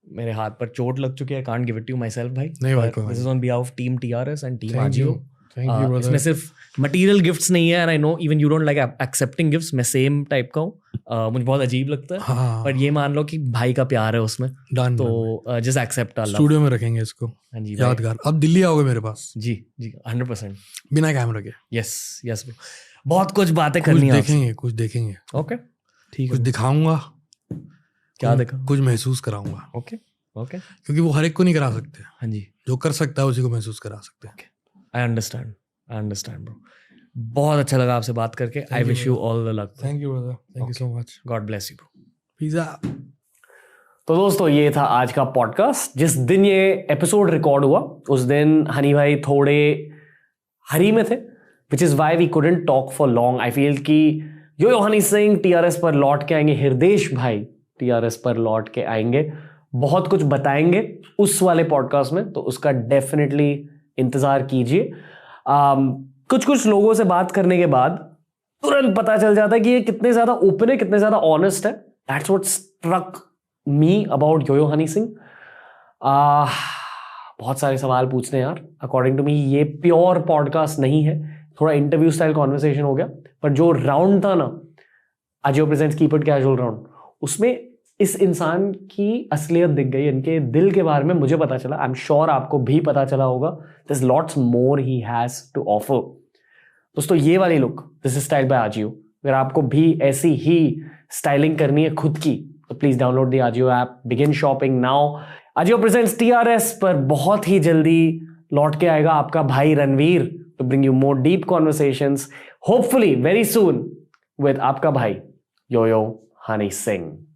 मेरे हाथ पर चोट लग चुकी है, I can't give it to myself भाई। नहीं भाई, this is on behalf of team TRS and team Thank Ajio. you. Thank you, brother. इसमें सिर्फ मटेरियल गिफ्ट्स नहीं है, and I know even you don't like accepting gifts, मैं same type का हूँ, मुझे बहुत अजीब लगता है, हाँ पर ये मान लो कि भाई का प्यार है उसमें, डन। तो जस्ट एक्सेप्ट अल्लाह। स्टूडियो में रखेंगे इसको, हाँ जी भाई। यादगार। अब दिल्ली आओगे मेरे पास जी जी 100%। बिना कैमरा के? यस यस ब्रो, बहुत कुछ बातें कुछ करनी है देखेंगे, कुछ देखेंगे, ओके ठीक कुछ है। दिखाऊंगा, क्या देखा? कुछ महसूस कराऊंगा, ओके ओके। क्योंकि वो हर एक को नहीं करा सकते। हाँ जी, जो कर सकता है उसी को महसूस करा सकते हैं। I understand bro. बहुत अच्छा लगा आपसे बात करके। आई wish you all the luck. Thank you brother, thank you so much. God bless you bro. Pizza. तो दोस्तों ये था आज का पॉडकास्ट। जिस दिन ये एपिसोड रिकॉर्ड हुआ उस दिन हनी भाई थोड़े हरी में थे, which is why we couldn't talk for long. I feel कि यो हनी सिंह टीआरएस पर लौट के आएंगे, हृदेश भाई टीआरएस पर लौट के आएंगे, बहुत कुछ बताएंगे उस वाले पॉडकास्ट में, तो उसका डेफिनेटली इंतजार कीजिए। कुछ लोगों से बात करने के बाद तुरंत पता चल जाता है कि ये कितने ज्यादा ओपन है, कितने ज्यादा ऑनेस्ट है। That's what struck me about यो हनी सिंह। बहुत सारे सवाल पूछने यार, अकॉर्डिंग टू मी ये प्योर पॉडकास्ट नहीं है, थोड़ा इंटरव्यू स्टाइल कॉन्वर्सेशन हो गया, पर जो राउंड था ना Ajio presents keep it casual round, उसमें इस इंसान की असलियत दिख गई, इनके दिल के बारे में मुझे पता चला। आई एम श्योर आपको भी पता चला होगा। There is lots more he has to offer. दोस्तों ये वाली look, this is style by Ajio. अगर आपको भी ऐसी ही स्टाइलिंग करनी है खुद की तो please download the Ajio app, begin shopping now. Ajio presents TRS पर बहुत ही जल्दी लौट के आएगा आपका भाई Ranveer to bring you more deep conversations, hopefully very soon, with आपका भाई यो हनी सिंह।